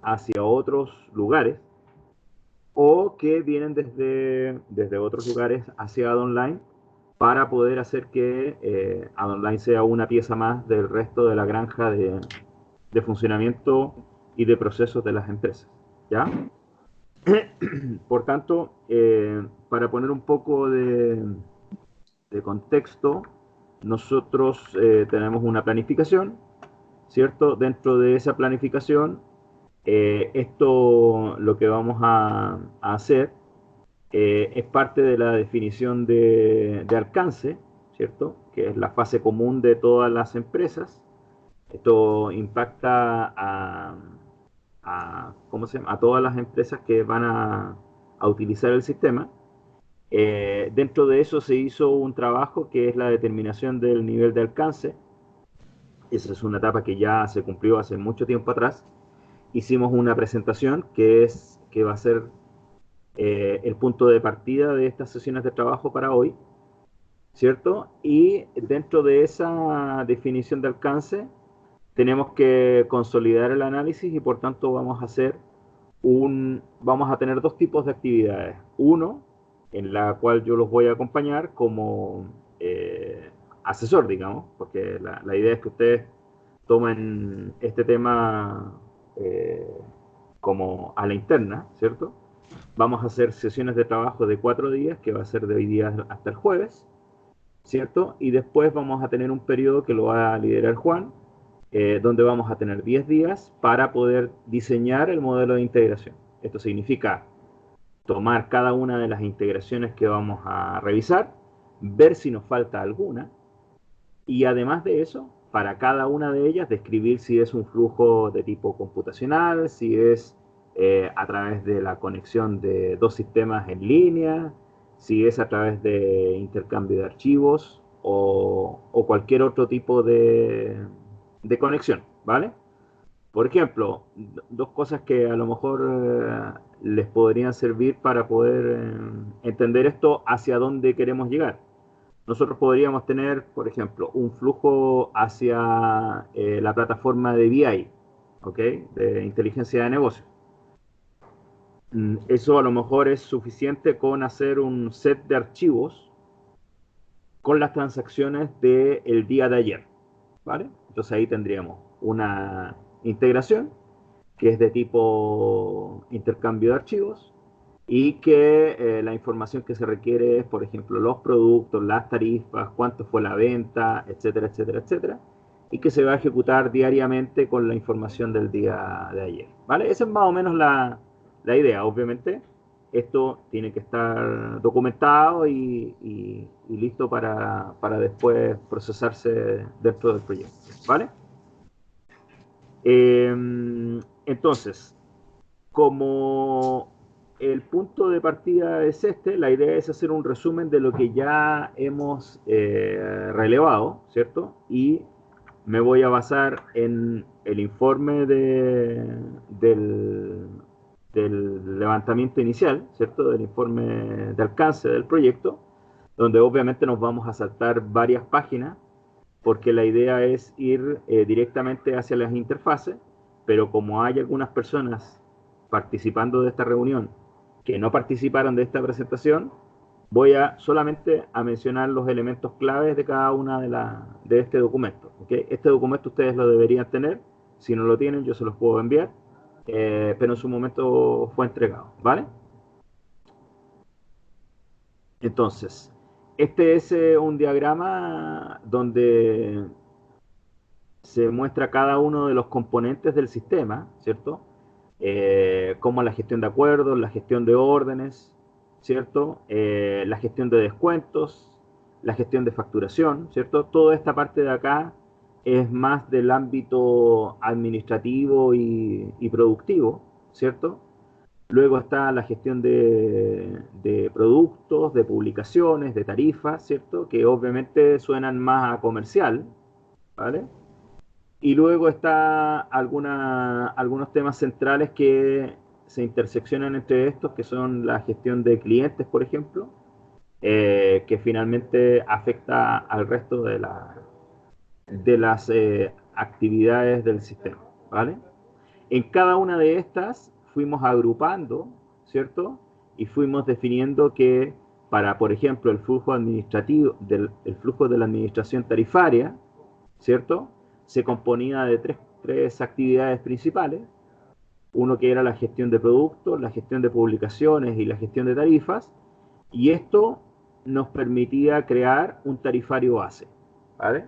hacia otros lugares o que vienen desde otros lugares hacia AdOnline para poder hacer que AdOnline sea una pieza más del resto de la granja de funcionamiento y de procesos de las empresas. ¿Ya? Por tanto, para poner un poco de contexto, nosotros tenemos una planificación, ¿cierto? Dentro de esa planificación, esto lo que vamos a hacer es parte de la definición de alcance, ¿cierto? Que es la fase común de todas las empresas. Esto impacta ¿cómo se llama? A todas las empresas que van a utilizar el sistema. Dentro de eso se hizo un trabajo que es la determinación del nivel de alcance. Esa es una etapa que ya se cumplió hace mucho tiempo atrás. Hicimos una presentación que va a ser el punto de partida de estas sesiones de trabajo para hoy, ¿cierto? Y dentro de esa definición de alcance tenemos que consolidar el análisis y por tanto vamos a tener dos tipos de actividades. Uno, en la cual yo los voy a acompañar como asesor, digamos, porque la idea es que ustedes tomen este tema como a la interna, ¿cierto? Vamos a hacer sesiones de trabajo de 4 días, que va a ser de hoy día hasta el jueves, ¿cierto? Y después vamos a tener un periodo que lo va a liderar Juan, donde vamos a tener 10 días para poder diseñar el modelo de integración. Esto significa tomar cada una de las integraciones que vamos a revisar, ver si nos falta alguna, y además de eso, para cada una de ellas, describir si es un flujo de tipo computacional, si es a través de la conexión de dos sistemas en línea, si es a través de intercambio de archivos o cualquier otro tipo de conexión, ¿vale? Por ejemplo, dos cosas que a lo mejor les podrían servir para poder entender esto hacia dónde queremos llegar. Nosotros podríamos tener, por ejemplo, un flujo hacia la plataforma de BI, ¿ok? De inteligencia de negocio. Eso a lo mejor es suficiente con hacer un set de archivos con las transacciones del día de ayer, ¿vale? Entonces ahí tendríamos una integración que es de tipo intercambio de archivos y que la información que se requiere es, por ejemplo, los productos, las tarifas, cuánto fue la venta, etcétera, etcétera, etcétera, y que se va a ejecutar diariamente con la información del día de ayer, ¿vale? Esa es más o menos la idea, obviamente. Esto tiene que estar documentado y listo para después procesarse dentro del proyecto, ¿vale? Entonces, como el punto de partida es este, la idea es hacer un resumen de lo que ya hemos relevado, ¿cierto? Y me voy a basar en el informe del levantamiento inicial, ¿cierto? Del informe de alcance del proyecto, donde obviamente nos vamos a saltar varias páginas porque la idea es ir directamente hacia las interfaces, pero como hay algunas personas participando de esta reunión que no participaron de esta presentación, voy a solamente a mencionar los elementos claves de cada una de este documento. ¿Okay? Este documento ustedes lo deberían tener, si no lo tienen yo se los puedo enviar, pero en su momento fue entregado, ¿vale? Entonces, este es un diagrama donde se muestra cada uno de los componentes del sistema, ¿cierto? Como la gestión de acuerdos, la gestión de órdenes, ¿cierto? La gestión de descuentos, la gestión de facturación, ¿cierto? Toda esta parte de acá es más del ámbito administrativo y productivo, ¿cierto? Luego está la gestión de productos, de publicaciones, de tarifas, ¿cierto? Que obviamente suenan más a comercial, ¿vale? Y luego está algunos temas centrales que se interseccionan entre estos, que son la gestión de clientes, por ejemplo, que finalmente afecta al resto de las actividades del sistema, ¿vale? En cada una de estas fuimos agrupando, ¿cierto? Y fuimos definiendo que para, por ejemplo, el flujo administrativo, el flujo de la administración tarifaria, ¿cierto? Se componía de tres actividades principales. Uno que era la gestión de productos, la gestión de publicaciones y la gestión de tarifas. Y esto nos permitía crear un tarifario base, ¿vale?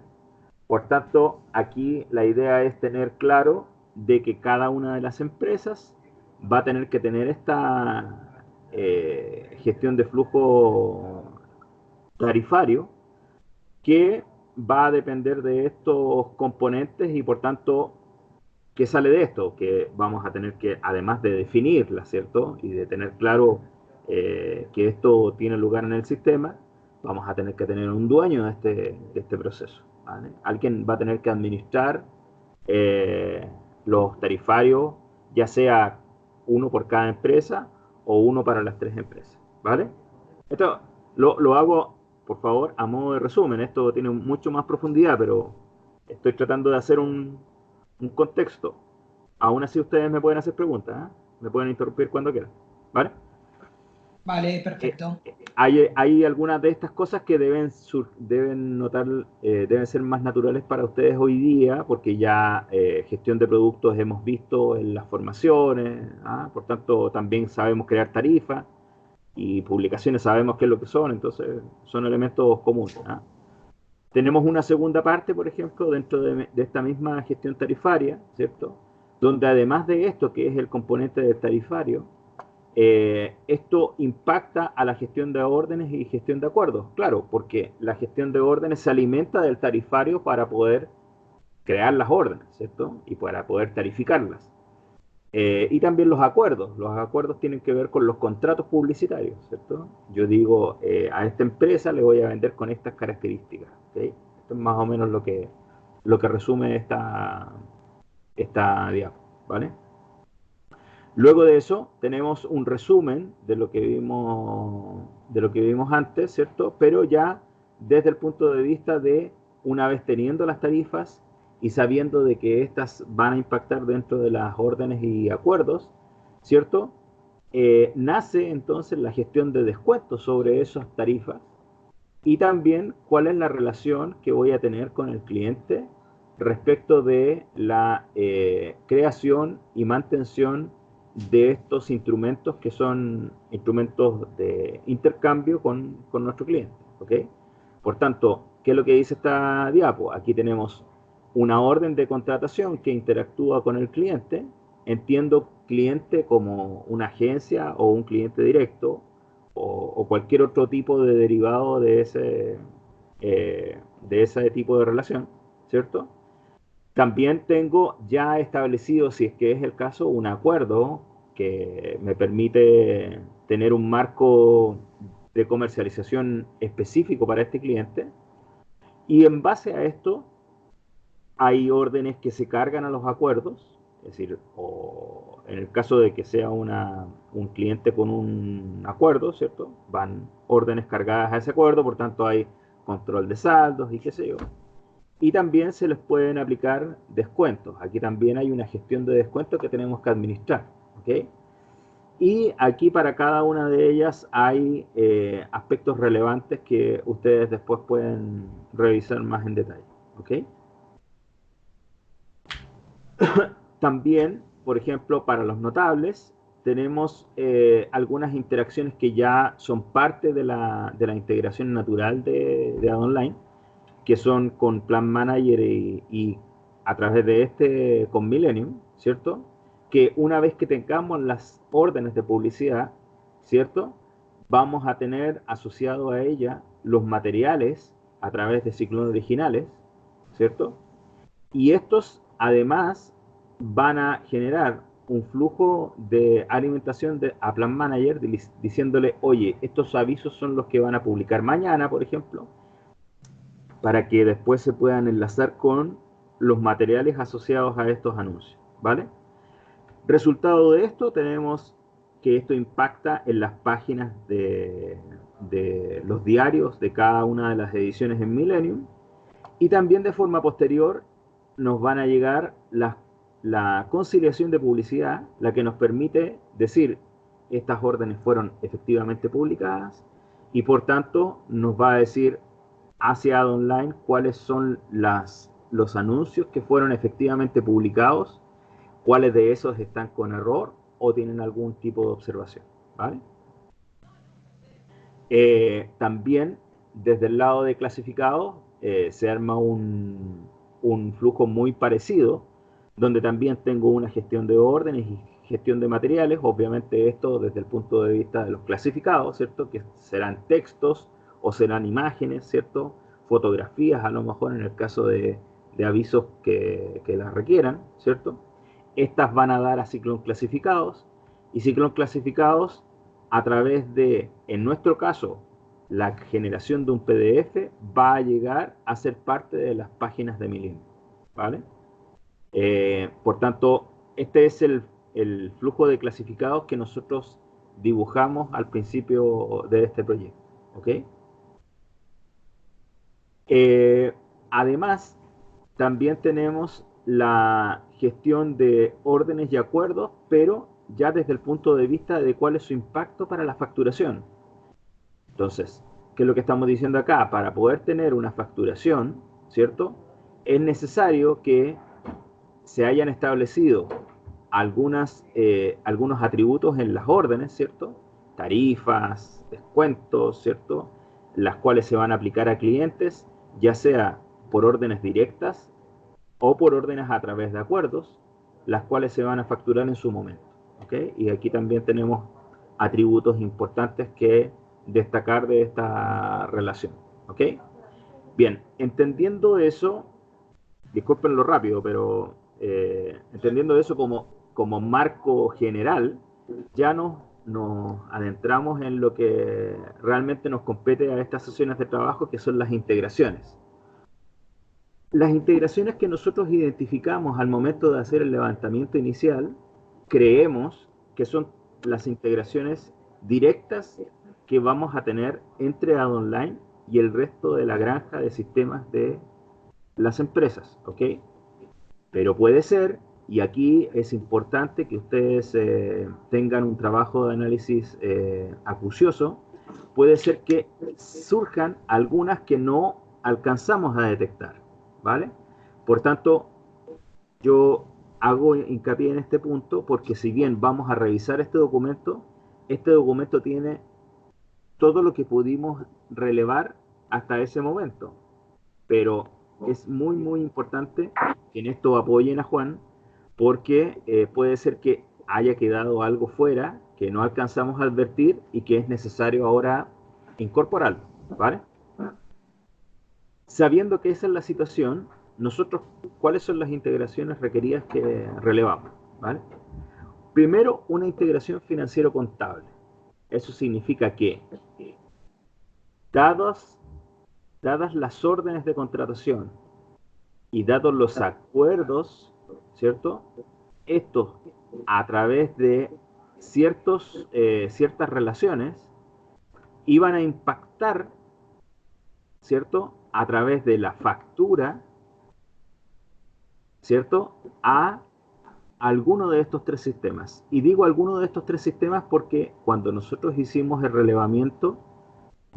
Por tanto, aquí la idea es tener claro de que cada una de las empresas va a tener que tener esta gestión de flujo tarifario que va a depender de estos componentes y por tanto, ¿qué sale de esto? Que vamos a tener que, además de definirla, ¿cierto? Y de tener claro que esto tiene lugar en el sistema, vamos a tener que tener un dueño de este proceso, ¿vale? Alguien va a tener que administrar eh, los tarifarios, ya sea uno por cada empresa o uno para las tres empresas, ¿vale? Esto lo hago, por favor, a modo de resumen. Esto tiene mucho más profundidad, pero estoy tratando de hacer un contexto. Aún así ustedes me pueden hacer preguntas, ¿eh? Me pueden interrumpir cuando quieran, ¿vale? Vale, Eh, perfecto. hay algunas de estas cosas que deben notar, deben ser más naturales para ustedes hoy día, porque ya gestión de productos hemos visto en las formaciones, ¿ah? Por tanto también sabemos crear tarifas y publicaciones sabemos qué es lo que son, entonces son elementos comunes, ¿ah? Tenemos una segunda parte, por ejemplo, dentro de esta misma gestión tarifaria, ¿cierto? Donde además de esto, que es el componente del tarifario, esto impacta a la gestión de órdenes y gestión de acuerdos. Claro, porque la gestión de órdenes se alimenta del tarifario para poder crear las órdenes, ¿cierto? Y para poder tarificarlas. Y también los acuerdos. Los acuerdos tienen que ver con los contratos publicitarios, ¿cierto? Yo digo, a esta empresa le voy a vender con estas características, ¿okay? Esto es más o menos lo que resume esta diapo, ¿vale? Luego de eso tenemos un resumen de lo que vimos antes, ¿cierto? Pero ya desde el punto de vista de una vez teniendo las tarifas y sabiendo de que estas van a impactar dentro de las órdenes y acuerdos, ¿cierto? Nace entonces la gestión de descuentos sobre esas tarifas y también cuál es la relación que voy a tener con el cliente respecto de la creación y mantención de estos instrumentos que son instrumentos de intercambio con nuestro cliente, ¿ok? Por tanto, ¿qué es lo que dice esta diapo? Aquí tenemos una orden de contratación que interactúa con el cliente. Entiendo cliente como una agencia o un cliente directo o cualquier otro tipo de derivado de ese tipo de relación, ¿cierto? También tengo ya establecido, si es que es el caso, un acuerdo que me permite tener un marco de comercialización específico para este cliente. Y en base a esto, hay órdenes que se cargan a los acuerdos, es decir, o en el caso de que sea un cliente con un acuerdo, ¿cierto? Van órdenes cargadas a ese acuerdo, por tanto hay control de saldos y qué sé yo. Y también se les pueden aplicar descuentos. Aquí también hay una gestión de descuentos que tenemos que administrar, ¿ok? Y aquí para cada una de ellas hay aspectos relevantes que ustedes después pueden revisar más en detalle, ¿ok? También, por ejemplo, para los notables, tenemos algunas interacciones que ya son parte de la integración natural de AdOnline, que son con Plan Manager y a través de este con Millennium, ¿cierto? Que una vez que tengamos las órdenes de publicidad, ¿cierto? Vamos a tener asociado a ella los materiales a través de ciclones originales, ¿cierto? Y estos además van a generar un flujo de alimentación a Plan Manager diciéndole, oye, estos avisos son los que van a publicar mañana, por ejemplo, para que después se puedan enlazar con los materiales asociados a estos anuncios, ¿vale? Resultado de esto, tenemos que esto impacta en las páginas de los diarios de cada una de las ediciones en Millennium y también de forma posterior nos van a llegar la conciliación de publicidad, la que nos permite decir estas órdenes fueron efectivamente publicadas y por tanto nos va a decir hacia Ad Online cuáles son los anuncios que fueron efectivamente publicados, cuáles de esos están con error o tienen algún tipo de observación, ¿vale? También desde el lado de clasificados se arma un flujo muy parecido, donde también tengo una gestión de órdenes y gestión de materiales, obviamente esto desde el punto de vista de los clasificados, ¿cierto? Que serán textos o serán imágenes, ¿cierto? Fotografías, a lo mejor en el caso de avisos que las requieran, ¿cierto? Estas van a dar a ciclón clasificados y ciclón clasificados a través de, en nuestro caso, la generación de un PDF va a llegar a ser parte de las páginas de Milim, ¿vale? Por tanto, este es el flujo de clasificados que nosotros dibujamos al principio de este proyecto, ¿ok? Además, también tenemos la gestión de órdenes y acuerdos, pero ya desde el punto de vista de cuál es su impacto para la facturación. Entonces, ¿qué es lo que estamos diciendo acá? Para poder tener una facturación, ¿cierto? Es necesario que se hayan establecido algunos atributos en las órdenes, ¿cierto? Tarifas, descuentos, ¿cierto? Las cuales se van a aplicar a clientes, ya sea por órdenes directas o por órdenes a través de acuerdos, las cuales se van a facturar en su momento, ¿ok? Y aquí también tenemos atributos importantes que destacar de esta relación, ¿ok? Bien, entendiendo eso, discúlpenlo rápido, pero entendiendo eso como marco general, ya nos adentramos en lo que realmente nos compete a estas sesiones de trabajo, que son las integraciones. Las integraciones que nosotros identificamos al momento de hacer el levantamiento inicial, creemos que son las integraciones directas que vamos a tener entre Ad Online y el resto de la granja de sistemas de las empresas, ¿ok? Pero puede ser, y aquí es importante que ustedes tengan un trabajo de análisis acucioso, puede ser que surjan algunas que no alcanzamos a detectar, ¿vale? Por tanto, yo hago hincapié en este punto porque si bien vamos a revisar este documento tiene todo lo que pudimos relevar hasta ese momento, pero es muy, muy importante que en esto apoyen a Juan, porque puede ser que haya quedado algo fuera que no alcanzamos a advertir y que es necesario ahora incorporarlo, ¿vale? Sabiendo que esa es la situación, nosotros, ¿cuáles son las integraciones requeridas que relevamos? ¿Vale? Primero, una integración financiero-contable. Eso significa que, dadas, dadas las órdenes de contratación y dados los acuerdos, ¿cierto? Estos, a través de ciertas relaciones, iban a impactar, ¿cierto? A través de la factura, ¿cierto? A alguno de estos tres sistemas. Y digo alguno de estos tres sistemas porque cuando nosotros hicimos el relevamiento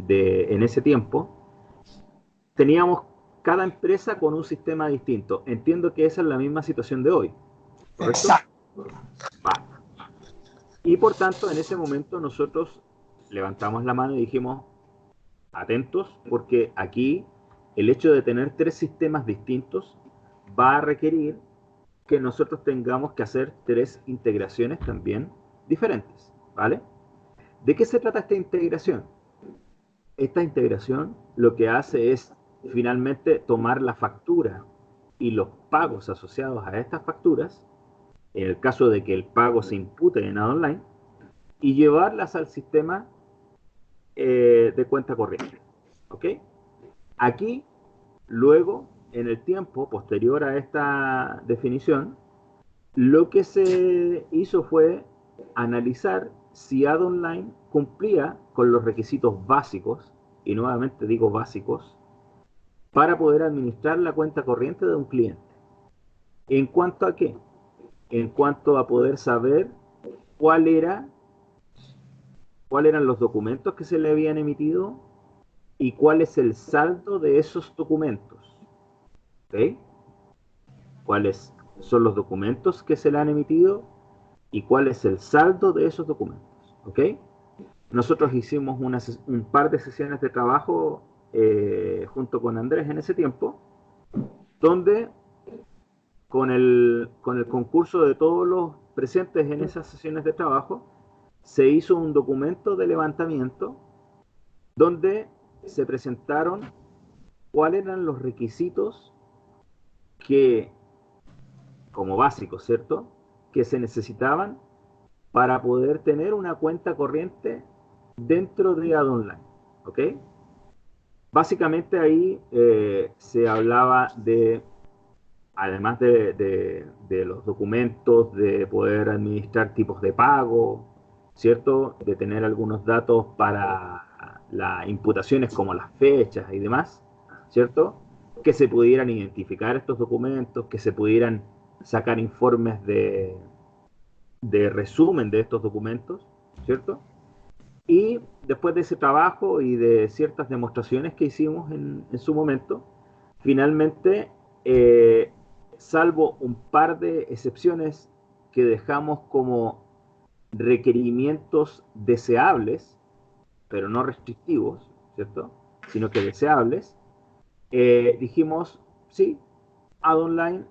en ese tiempo, teníamos cada empresa con un sistema distinto. Entiendo que esa es la misma situación de hoy, ¿correcto? Exacto. Va. Y por tanto, en ese momento nosotros levantamos la mano y dijimos, atentos, porque aquí el hecho de tener tres sistemas distintos va a requerir que nosotros tengamos que hacer tres integraciones también diferentes, ¿vale? ¿De qué se trata esta integración? Esta integración lo que hace es finalmente tomar la factura y los pagos asociados a estas facturas, en el caso de que el pago se impute en Ad Online, y llevarlas al sistema de cuenta corriente, ¿ok? Aquí, luego, en el tiempo posterior a esta definición, lo que se hizo fue analizar si Ad Online cumplía con los requisitos básicos, y nuevamente digo básicos, para poder administrar la cuenta corriente de un cliente. ¿En cuanto a qué? en cuanto a poder saber cuál era, cuáles eran los documentos que se le habían emitido y cuál es el saldo de esos documentos. ¿Ok? ¿Cuáles son los documentos que se le han emitido y cuál es el saldo de esos documentos? ¿Ok? Nosotros hicimos un par de sesiones de trabajo junto con Andrés en ese tiempo, donde con el concurso de todos los presentes en esas sesiones de trabajo, se hizo un documento de levantamiento donde se presentaron cuáles eran los requisitos que, como básicos, ¿cierto?, que se necesitaban para poder tener una cuenta corriente dentro de AdOnline. ¿Ok? Básicamente ahí se hablaba de, además de los documentos, de poder administrar tipos de pago, ¿cierto? De tener algunos datos para las imputaciones como las fechas y demás, ¿cierto? Que se pudieran identificar estos documentos, que se pudieran sacar informes de resumen de estos documentos, ¿cierto? Y después de ese trabajo y de ciertas demostraciones que hicimos en su momento, finalmente, eh, salvo un par de excepciones que dejamos como requerimientos deseables, pero no restrictivos, ¿cierto? Sino que deseables, dijimos, sí, AdOnline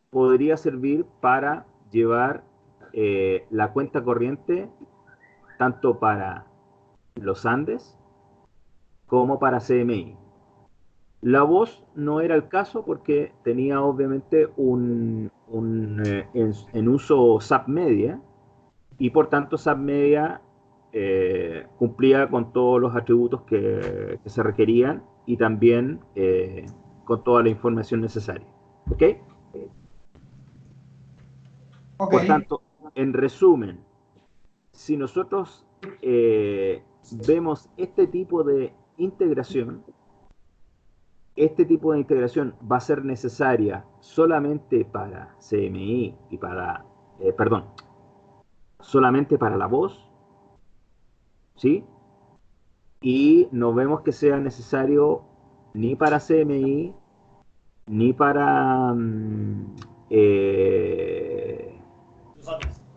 podría servir para llevar la cuenta corriente tanto para los Andes como para CMI. La voz no era el caso porque tenía obviamente en uso SAP Media y por tanto SAP Media cumplía con todos los atributos que se requerían y también con toda la información necesaria. ¿Ok? Ok. Por tanto, en resumen, si nosotros vemos este tipo de integración va a ser necesaria solamente para CMI y para, perdón, solamente para la voz, ¿sí? Y no vemos que sea necesario ni para CMI, ni para eh,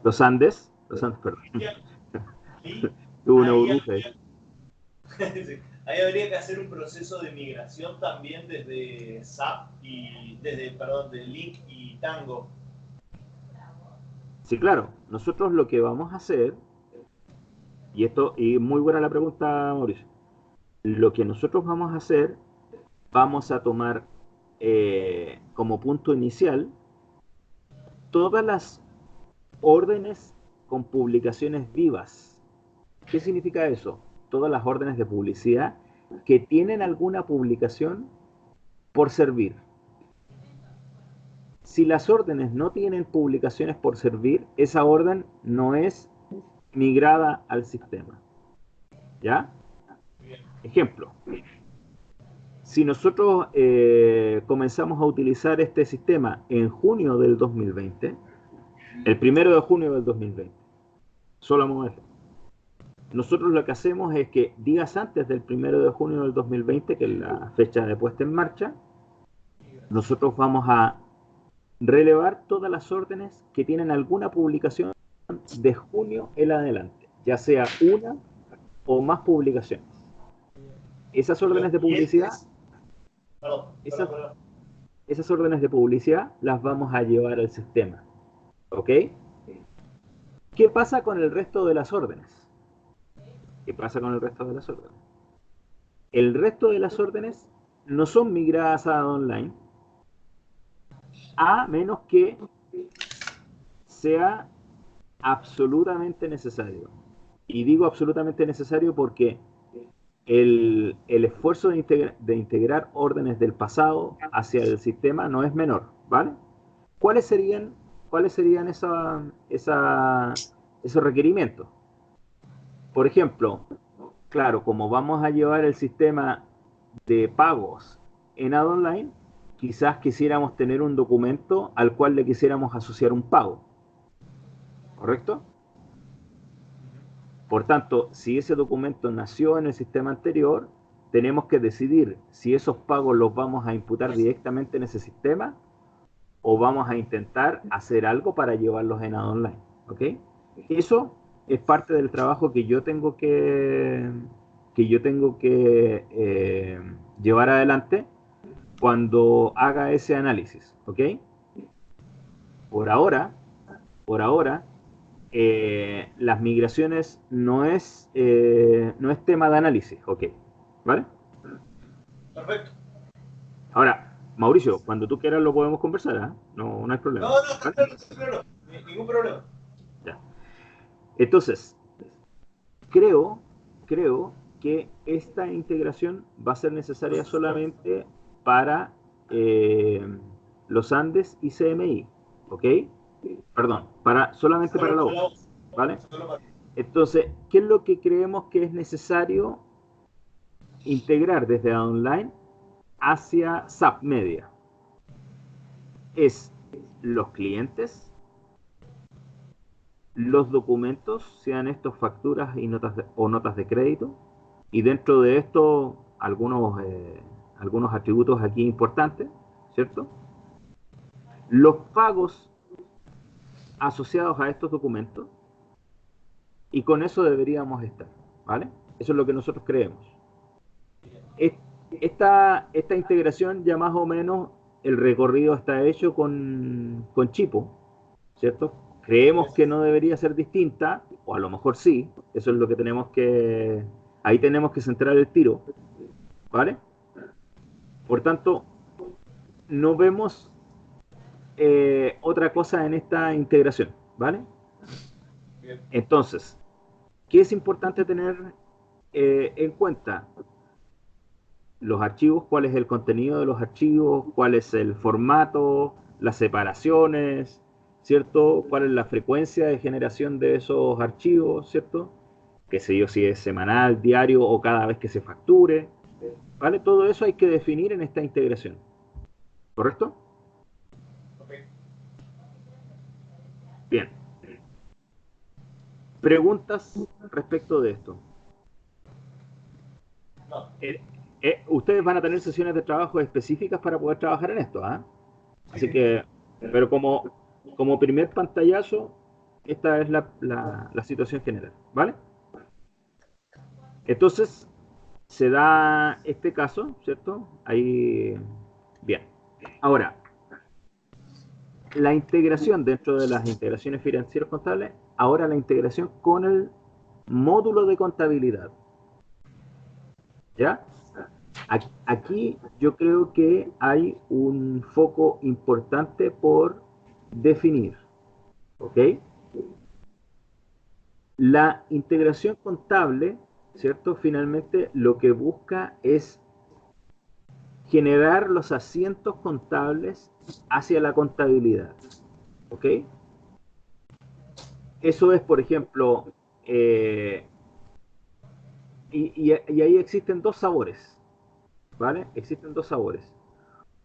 los Andes, perdón. Tuve una Ahí burbuja ahí. habría, ahí habría que hacer un proceso de migración también desde SAP y desde, perdón, de Link y Tango. Sí, claro, nosotros lo que vamos a hacer, y muy buena la pregunta, Mauricio, lo que nosotros vamos a hacer, vamos a tomar como punto inicial todas las órdenes con publicaciones vivas. ¿Qué significa eso? Todas las órdenes de publicidad que tienen alguna publicación por servir. Si las órdenes no tienen publicaciones por servir, esa orden no es migrada al sistema. ¿Ya? Ejemplo. Si nosotros comenzamos a utilizar este sistema en junio del 2020, el 1 de junio del 2020, solo vamos a ver. Nosotros lo que hacemos es que días antes del 1 de junio del 2020, que es la fecha de puesta en marcha, nosotros vamos a relevar todas las órdenes que tienen alguna publicación de junio en adelante, ya sea una o más publicaciones. Esas órdenes de Y publicidad, perdón, esas, perdón, perdón. esas órdenes de publicidad las vamos a llevar al sistema. ¿Ok? ¿Qué pasa con el resto de las órdenes? ¿Qué pasa con el resto de las órdenes? El resto de las órdenes no son migradas a online, a menos que sea absolutamente necesario. Y digo absolutamente necesario porque el esfuerzo de integrar órdenes del pasado hacia el sistema no es menor, ¿vale? ¿Cuáles serían, cuáles serían esos requerimientos? Por ejemplo, claro, como vamos a llevar el sistema de pagos en AdOnline, quizás quisiéramos tener un documento al cual le quisiéramos asociar un pago, ¿correcto? Por tanto, si ese documento nació en el sistema anterior, tenemos que decidir si esos pagos los vamos a imputar directamente en ese sistema o vamos a intentar hacer algo para llevarlos en ADO Online, ¿ok? Eso es parte del trabajo que yo tengo que llevar adelante cuando haga ese análisis, ¿ok? Por ahora, por ahora, las migraciones no es tema de análisis, ¿ok? ¿Vale? Perfecto. Ahora, Mauricio, cuando tú quieras lo podemos conversar, ¿eh? No, no hay problema. No, no, está ¿Vale? claro, está claro. Ningún problema. Ya. Entonces, creo, creo que esta integración va a ser necesaria solamente para los Andes y CMI, ¿ok? Perdón, solamente para Solo la para voz, vos. ¿vale? Solo para... Entonces, ¿qué es lo que creemos que es necesario integrar desde online hacia SAP Media? Es los clientes, los documentos, sean estos facturas y o notas de crédito, y dentro de esto algunos atributos aquí importantes, ¿cierto? Los pagos asociados a estos documentos, y con eso deberíamos estar, ¿vale? Eso es lo que nosotros creemos. Esta integración ya más o menos el recorrido está hecho con Chipo, ¿cierto? Creemos que no debería ser distinta, o a lo mejor sí, eso es lo que ahí tenemos que centrar el tiro, ¿vale? Por tanto, no vemos otra cosa en esta integración, ¿vale? Bien. Entonces, ¿qué es importante tener en cuenta? Los archivos, cuál es el contenido de los archivos, cuál es el formato, las separaciones, ¿cierto? Cuál es la frecuencia de generación de esos archivos, ¿cierto? Qué sé yo, si es semanal, diario o cada vez que se facture, ¿vale? Todo eso hay que definir en esta integración, ¿correcto? Ok. Bien. Preguntas respecto de esto. No. Ustedes van a tener sesiones de trabajo específicas para poder trabajar en esto, ¿ah? Sí, Así sí. que, pero como primer pantallazo, esta es la situación general, ¿vale? Entonces, se da este caso, ¿cierto? Ahí, bien. Ahora, la integración dentro de las integraciones financieras contables, ahora la integración con el módulo de contabilidad, ¿ya? Aquí yo creo que hay un foco importante por definir, ¿ok? La integración contable, ¿cierto? Finalmente lo que busca es generar los asientos contables hacia la contabilidad, ¿ok? Eso es, por ejemplo, y ahí existen dos sabores, ¿vale? Existen dos sabores.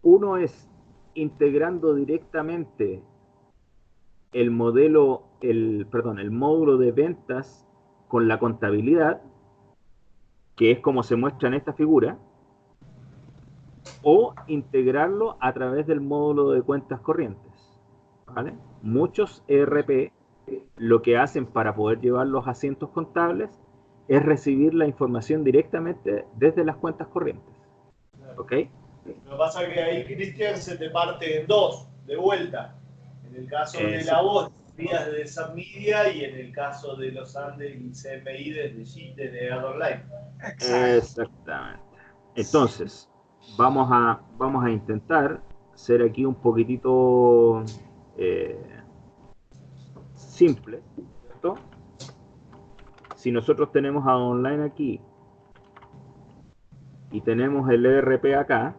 Uno es integrando directamente el módulo de ventas con la contabilidad, que es como se muestra en esta figura, o integrarlo a través del módulo de cuentas corrientes, ¿vale? Muchos ERP lo que hacen para poder llevar los asientos contables es recibir la información directamente desde las cuentas corrientes, ¿ok? Lo que pasa es que ahí, Cristian, se te parte en dos, de vuelta. En el caso de la Exact- voz, días de Submedia y en el caso de los Andes y CMI desde JIT, desde AdOnline. Exacto. Exactamente. Entonces, vamos a intentar ser aquí un poquitito simple, ¿cierto? Si nosotros tenemos a online aquí y tenemos el ERP acá,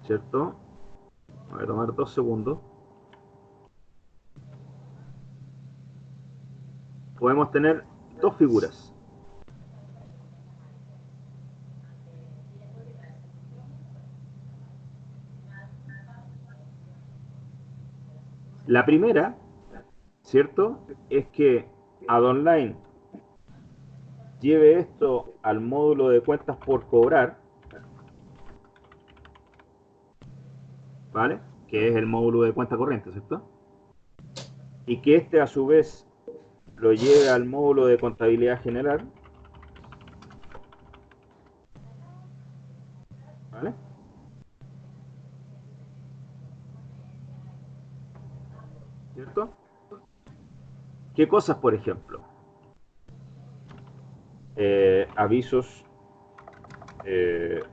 ¿cierto? Voy a tomar 2 segundos. Podemos tener dos figuras. La primera, ¿cierto? Es que AdOnline lleve esto al módulo de cuentas por cobrar, ¿vale? Que es el módulo de cuenta corriente, ¿cierto? Y que este a su vez lo lleve al módulo de contabilidad general, ¿vale? ¿Cierto? ¿Qué cosas, por ejemplo? Avisos,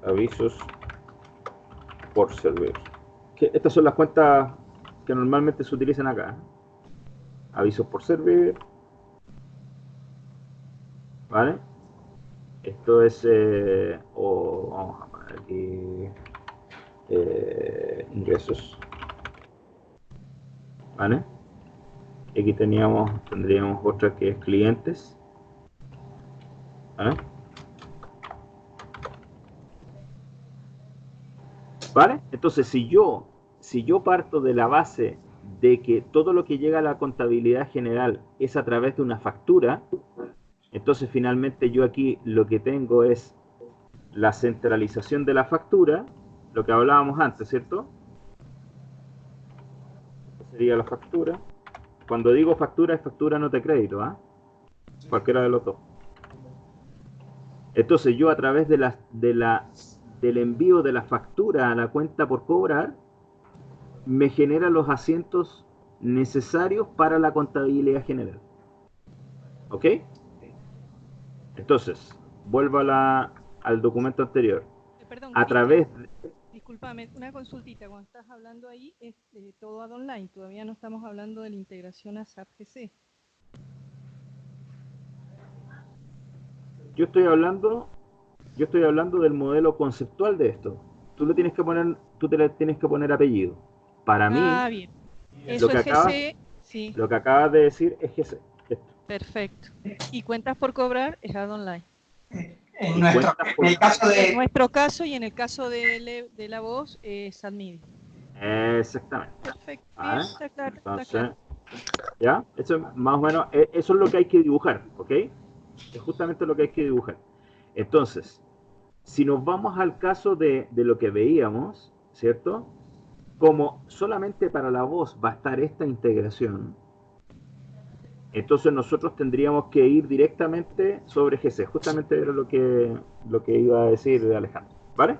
avisos por server. Estas son las cuentas que normalmente se utilizan acá. Avisos por server, ¿vale? Esto es, vamos a poner aquí, ingresos, ¿vale? Y aquí tendríamos otra que es clientes, ¿vale? ¿Vale? Entonces, si yo parto de la base de que todo lo que llega a la contabilidad general es a través de una factura, entonces finalmente yo aquí lo que tengo es la centralización de la factura, lo que hablábamos antes, ¿cierto? Sería la factura. Cuando digo factura, es factura nota de crédito, ¿ah? Cualquiera de los dos. Entonces yo a través del envío de la factura a la cuenta por cobrar, me genera los asientos necesarios para la contabilidad general. ¿Ok? Entonces, vuelvo al documento anterior. Perdón, A Cristian, través... discúlpame, una consultita. Cuando estás hablando ahí, es todo AdOnline. Todavía no estamos hablando de la integración a SAP GC. Yo estoy hablando del modelo conceptual de esto. Tú te le tienes que poner apellido. Para mí, Bien. Y Eso es acabas, GC, sí. lo que acabas de decir es GC. Esto. Perfecto. Y cuentas por cobrar es AdOnline. En el caso En nuestro caso y en el caso de la voz es Admidi. Exactamente. Perfecto. ¿Vale? Bien, está claro. Entonces, Está claro. ¿ya? Eso es más o menos, eso es lo que hay que dibujar, ¿ok? Es justamente lo que hay que dibujar. Entonces, si nos vamos al caso de lo que veíamos, ¿cierto? Como solamente para la voz va a estar esta integración, entonces nosotros tendríamos que ir directamente sobre GC. Justamente era lo que iba a decir Alejandro, ¿vale?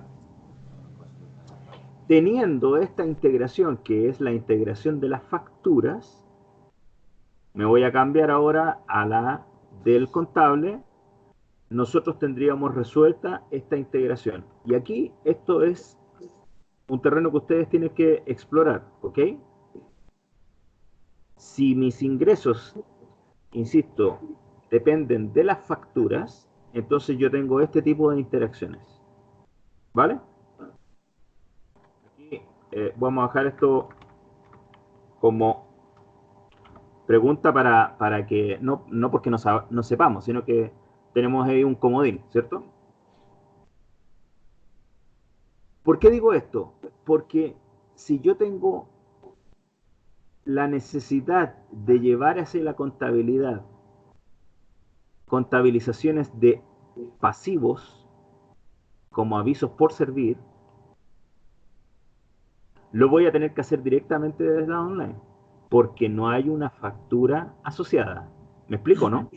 Teniendo esta integración, que es la integración de las facturas, me voy a cambiar ahora a la del contable. Nosotros tendríamos resuelta esta integración. Y aquí esto es un terreno que ustedes tienen que explorar, ¿ok? Si mis ingresos, insisto, dependen de las facturas, entonces yo tengo este tipo de interacciones, ¿vale? Aquí vamos a dejar esto como pregunta para que, no porque no sepamos, sino que tenemos ahí un comodín, ¿cierto? ¿Por qué digo esto? Porque si yo tengo la necesidad de llevar hacia la contabilidad contabilizaciones de pasivos como avisos por servir, lo voy a tener que hacer directamente desde online, porque no hay una factura asociada. ¿Me explico, no?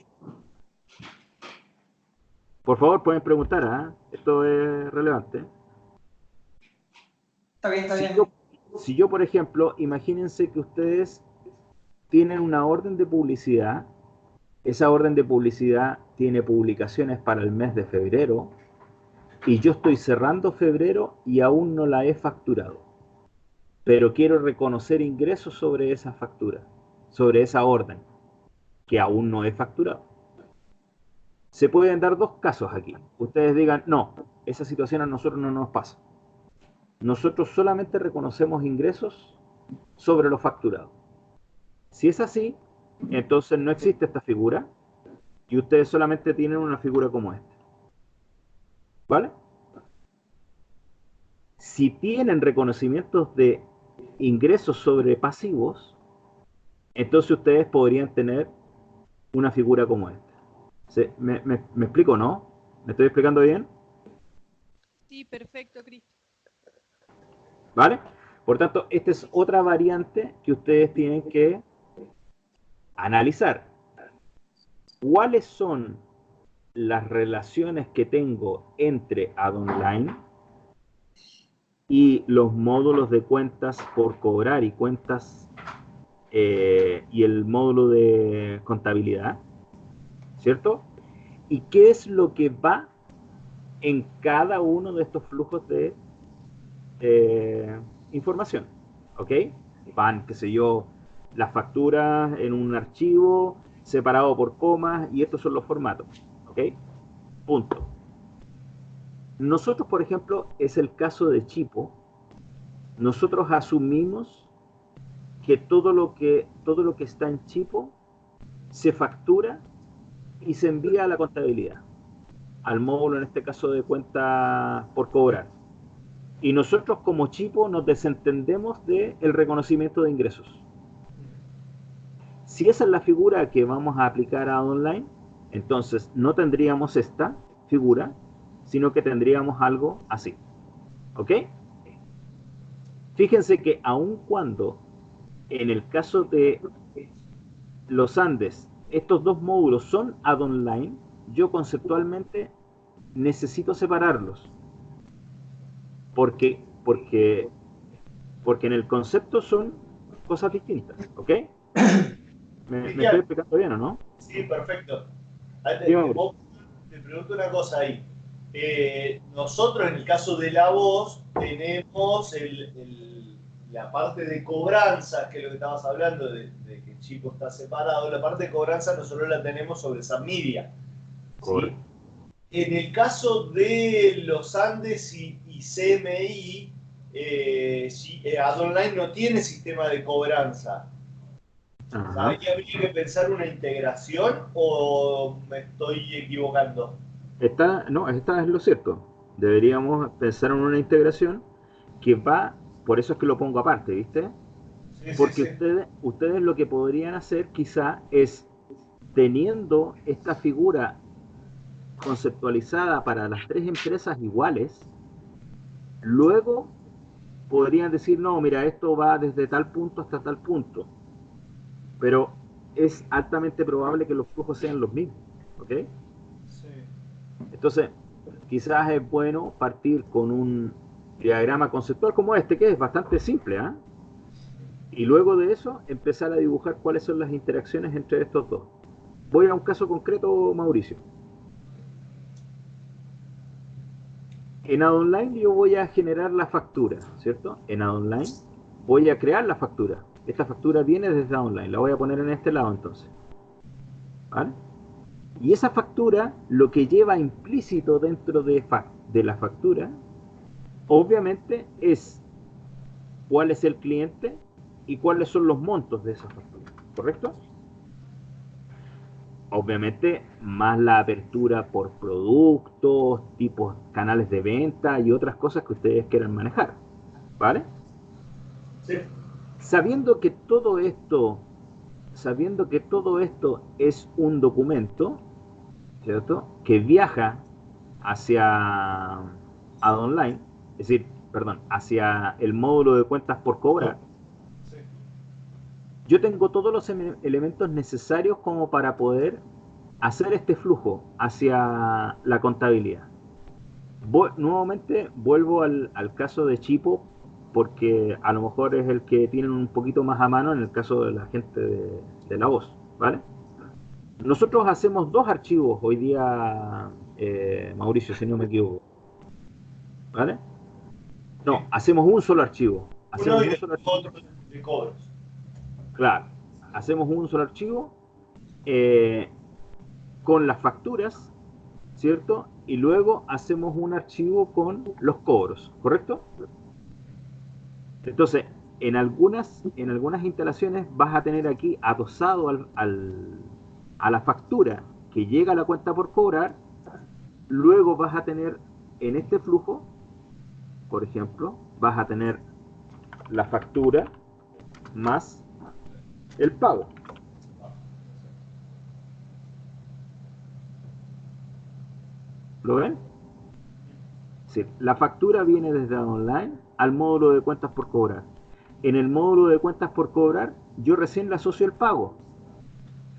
Por favor, pueden preguntar, ¿eh? Esto es relevante. Está bien, está bien. Si yo, por ejemplo, imagínense que ustedes tienen una orden de publicidad, esa orden de publicidad tiene publicaciones para el mes de febrero, y yo estoy cerrando febrero y aún no la he facturado, pero quiero reconocer ingresos sobre esa factura, sobre esa orden, que aún no he facturado. Se pueden dar dos casos aquí. Ustedes digan, no, esa situación a nosotros no nos pasa. Nosotros solamente reconocemos ingresos sobre lo facturado. Si es así, entonces no existe esta figura y ustedes solamente tienen una figura como esta. ¿Vale? Si tienen reconocimientos de ingresos sobre pasivos, entonces ustedes podrían tener una figura como esta. ¿Me explico, no? ¿Me estoy explicando bien? Sí, perfecto, Cristo. ¿Vale? Por tanto, esta es otra variante que ustedes tienen que analizar. ¿Cuáles son las relaciones que tengo entre AdOnline y los módulos de cuentas por cobrar y cuentas y el módulo de contabilidad? ¿Cierto? ¿Y qué es lo que va en cada uno de estos flujos de información? ¿Ok? Van, qué sé yo, las facturas en un archivo separado por comas y estos son los formatos. ¿Ok? Punto. Nosotros, por ejemplo, es el caso de Chipo. Nosotros asumimos que todo lo que está en Chipo se factura y se envía a la contabilidad, al módulo en este caso de cuenta por cobrar. Y nosotros como Chipo nos desentendemos del reconocimiento de ingresos. Si esa es la figura que vamos a aplicar a online, entonces no tendríamos esta figura, sino que tendríamos algo así. ¿Ok? Fíjense que aun cuando en el caso de los Andes, estos dos módulos son ad-online, yo conceptualmente necesito separarlos. Porque en el concepto son cosas distintas. ¿Ok? ¿Me estoy explicando bien o no? Sí, perfecto. Te pregunto una cosa ahí. Nosotros, en el caso de la voz, tenemos la parte de cobranza, que es lo que estabas hablando, de que el chico está separado. La parte de cobranza nosotros la tenemos sobre San Media. ¿Sí? En el caso de los Andes y CMI, AdOnline no tiene sistema de cobranza. ¿Ahí habría que pensar una integración o me estoy equivocando? No, esta es lo cierto. Deberíamos pensar en una integración que va, por eso es que lo pongo aparte, ¿viste? Sí, sí, Porque sí. ustedes lo que podrían hacer quizá es, teniendo esta figura conceptualizada para las tres empresas iguales, luego podrían decir, no, mira, esto va desde tal punto hasta tal punto, pero es altamente probable que los flujos sean los mismos, ¿ok? Sí. Entonces, quizás es bueno partir con un diagrama conceptual como este, que es bastante simple, ¿eh? Y luego de eso, empezar a dibujar cuáles son las interacciones entre estos dos. Voy a un caso concreto, Mauricio. En AdOnline yo voy a generar la factura, ¿cierto? En AdOnline voy a crear la factura. Esta factura viene desde AdOnline, la voy a poner en este lado entonces. ¿Vale? Y esa factura, lo que lleva implícito dentro de la factura, obviamente es cuál es el cliente y cuáles son los montos de esa factura, ¿correcto? Obviamente, más la apertura por productos, tipos, canales de venta y otras cosas que ustedes quieran manejar, ¿vale? Sí. Sabiendo que todo esto es un documento, ¿cierto? Que viaja hacia AdOnline, es decir, perdón, hacia el módulo de cuentas por cobrar. Sí. Yo tengo todos los elementos necesarios como para poder hacer este flujo hacia la contabilidad. Nuevamente vuelvo al caso de Chipo, porque a lo mejor es el que tienen un poquito más a mano en el caso de la gente de la voz, ¿vale? Nosotros hacemos dos archivos hoy día, Mauricio, si no me equivoco, ¿vale? No, hacemos un solo archivo. Uno Hacemos y un solo archivo. otro de cobros. Claro, hacemos un solo archivo eh, con las facturas, ¿cierto? Y luego hacemos un archivo con los cobros, ¿correcto? Entonces, en algunas instalaciones vas a tener aquí adosado a la factura que llega a la cuenta por cobrar, luego vas a tener en este flujo, por ejemplo, vas a tener la factura más el pago. ¿Lo ven? Sí, la factura viene desde online al módulo de cuentas por cobrar. En el módulo de cuentas por cobrar, yo recién le asocio el pago.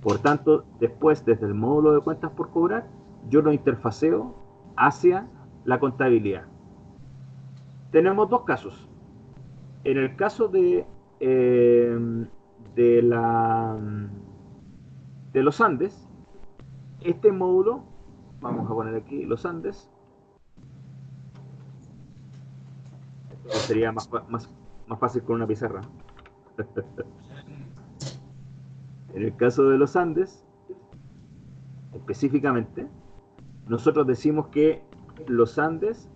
Por tanto, después, desde el módulo de cuentas por cobrar, yo lo interfaceo hacia la contabilidad. Tenemos dos casos. En el caso de los Andes, este módulo, vamos a poner aquí los Andes, esto sería más fácil con una pizarra. En el caso de los Andes, específicamente, nosotros decimos que los Andes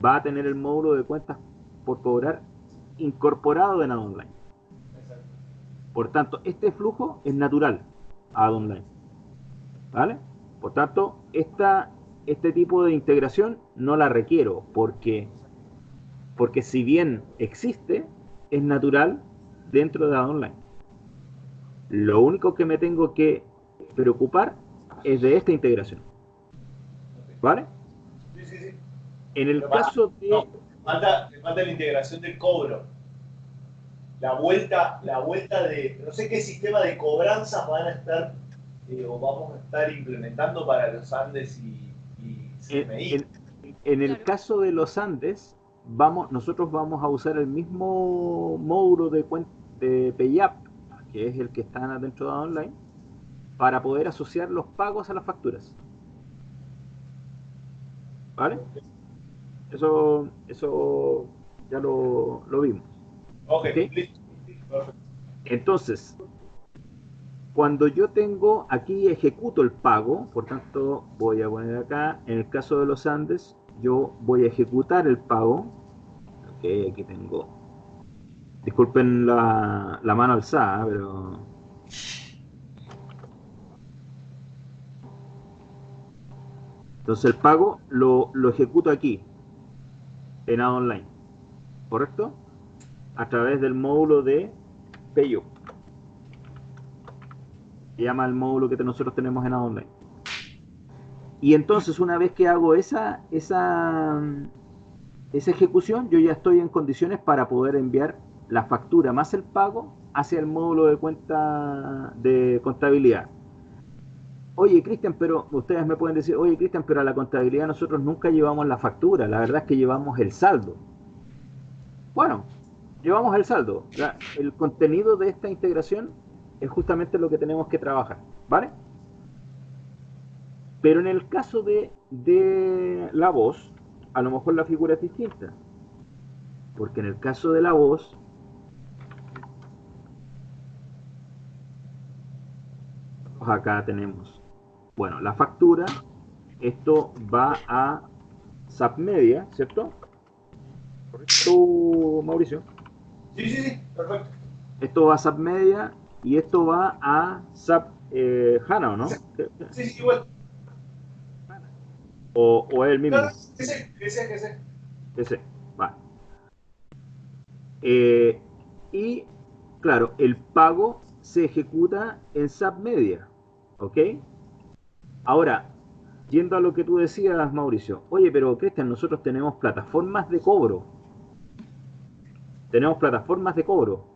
va a tener el módulo de cuentas por cobrar incorporado en AdOnline. Por tanto, este flujo es natural a AdOnline. ¿Vale? Por tanto, este tipo de integración no la requiero porque si bien existe, es natural dentro de AdOnline. Lo único que me tengo que preocupar es de esta integración. ¿Vale? Sí, sí, sí. En el caso de... No, falta la integración del cobro. La vuelta de... No sé qué sistema de cobranzas van a estar o vamos a estar implementando para los Andes y CMI. En el caso de los Andes, nosotros vamos a usar el mismo módulo de PayApp, que es el que está dentro de AdOnline, para poder asociar los pagos a las facturas. ¿Vale? Eso ya lo vimos. Ok, ¿Okay? listo. Perfecto. Entonces, cuando yo tengo aquí, ejecuto el pago, por tanto, voy a poner acá, en el caso de los Andes, yo voy a ejecutar el pago. Ok, aquí tengo. Disculpen la mano alzada, pero... Entonces el pago lo ejecuto aquí, en AdOnline, ¿correcto? A través del módulo de Payo. Se llama el módulo que nosotros tenemos en AdOnline. Y entonces, una vez que hago esa ejecución, yo ya estoy en condiciones para poder enviar la factura más el pago hacia el módulo de cuenta de contabilidad. Oye, Cristian, pero ustedes me pueden decir, oye, Cristian, pero a la contabilidad nosotros nunca llevamos la factura, la verdad es que llevamos el saldo. Bueno, llevamos el saldo. El contenido de esta integración es justamente lo que tenemos que trabajar, ¿vale? Pero en el caso de la voz, a lo mejor la figura es distinta. Porque en el caso de la voz, acá tenemos, bueno, la factura, esto va a SAP Media, ¿cierto? ¿Correcto, Mauricio? Sí, sí, sí, perfecto. Esto va a SAP Media y esto va a SAP HANA, ¿o no? Sí, sí, igual. ¿O es el mismo? No, ese. Ese, va. Y, claro, el pago se ejecuta en SAP Media, ¿ok? Ahora, yendo a lo que tú decías, Mauricio, oye, pero Cristian, nosotros tenemos plataformas de cobro. Tenemos plataformas de cobro.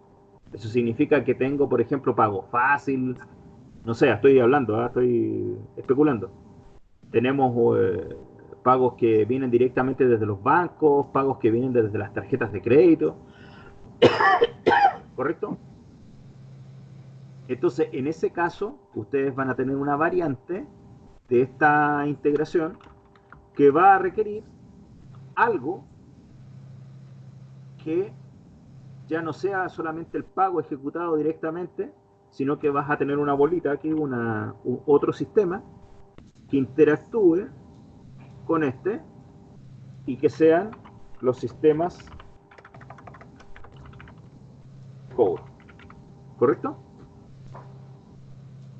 Eso significa que tengo, por ejemplo, pago fácil. No sé, estoy hablando, estoy especulando. Tenemos pagos que vienen directamente desde los bancos, pagos que vienen desde las tarjetas de crédito. ¿Correcto? Entonces, en ese caso, ustedes van a tener una variante de esta integración que va a requerir algo que ya no sea solamente el pago ejecutado directamente, sino que vas a tener una bolita aquí, otro sistema que interactúe con este y que sean los sistemas cobro. ¿Correcto?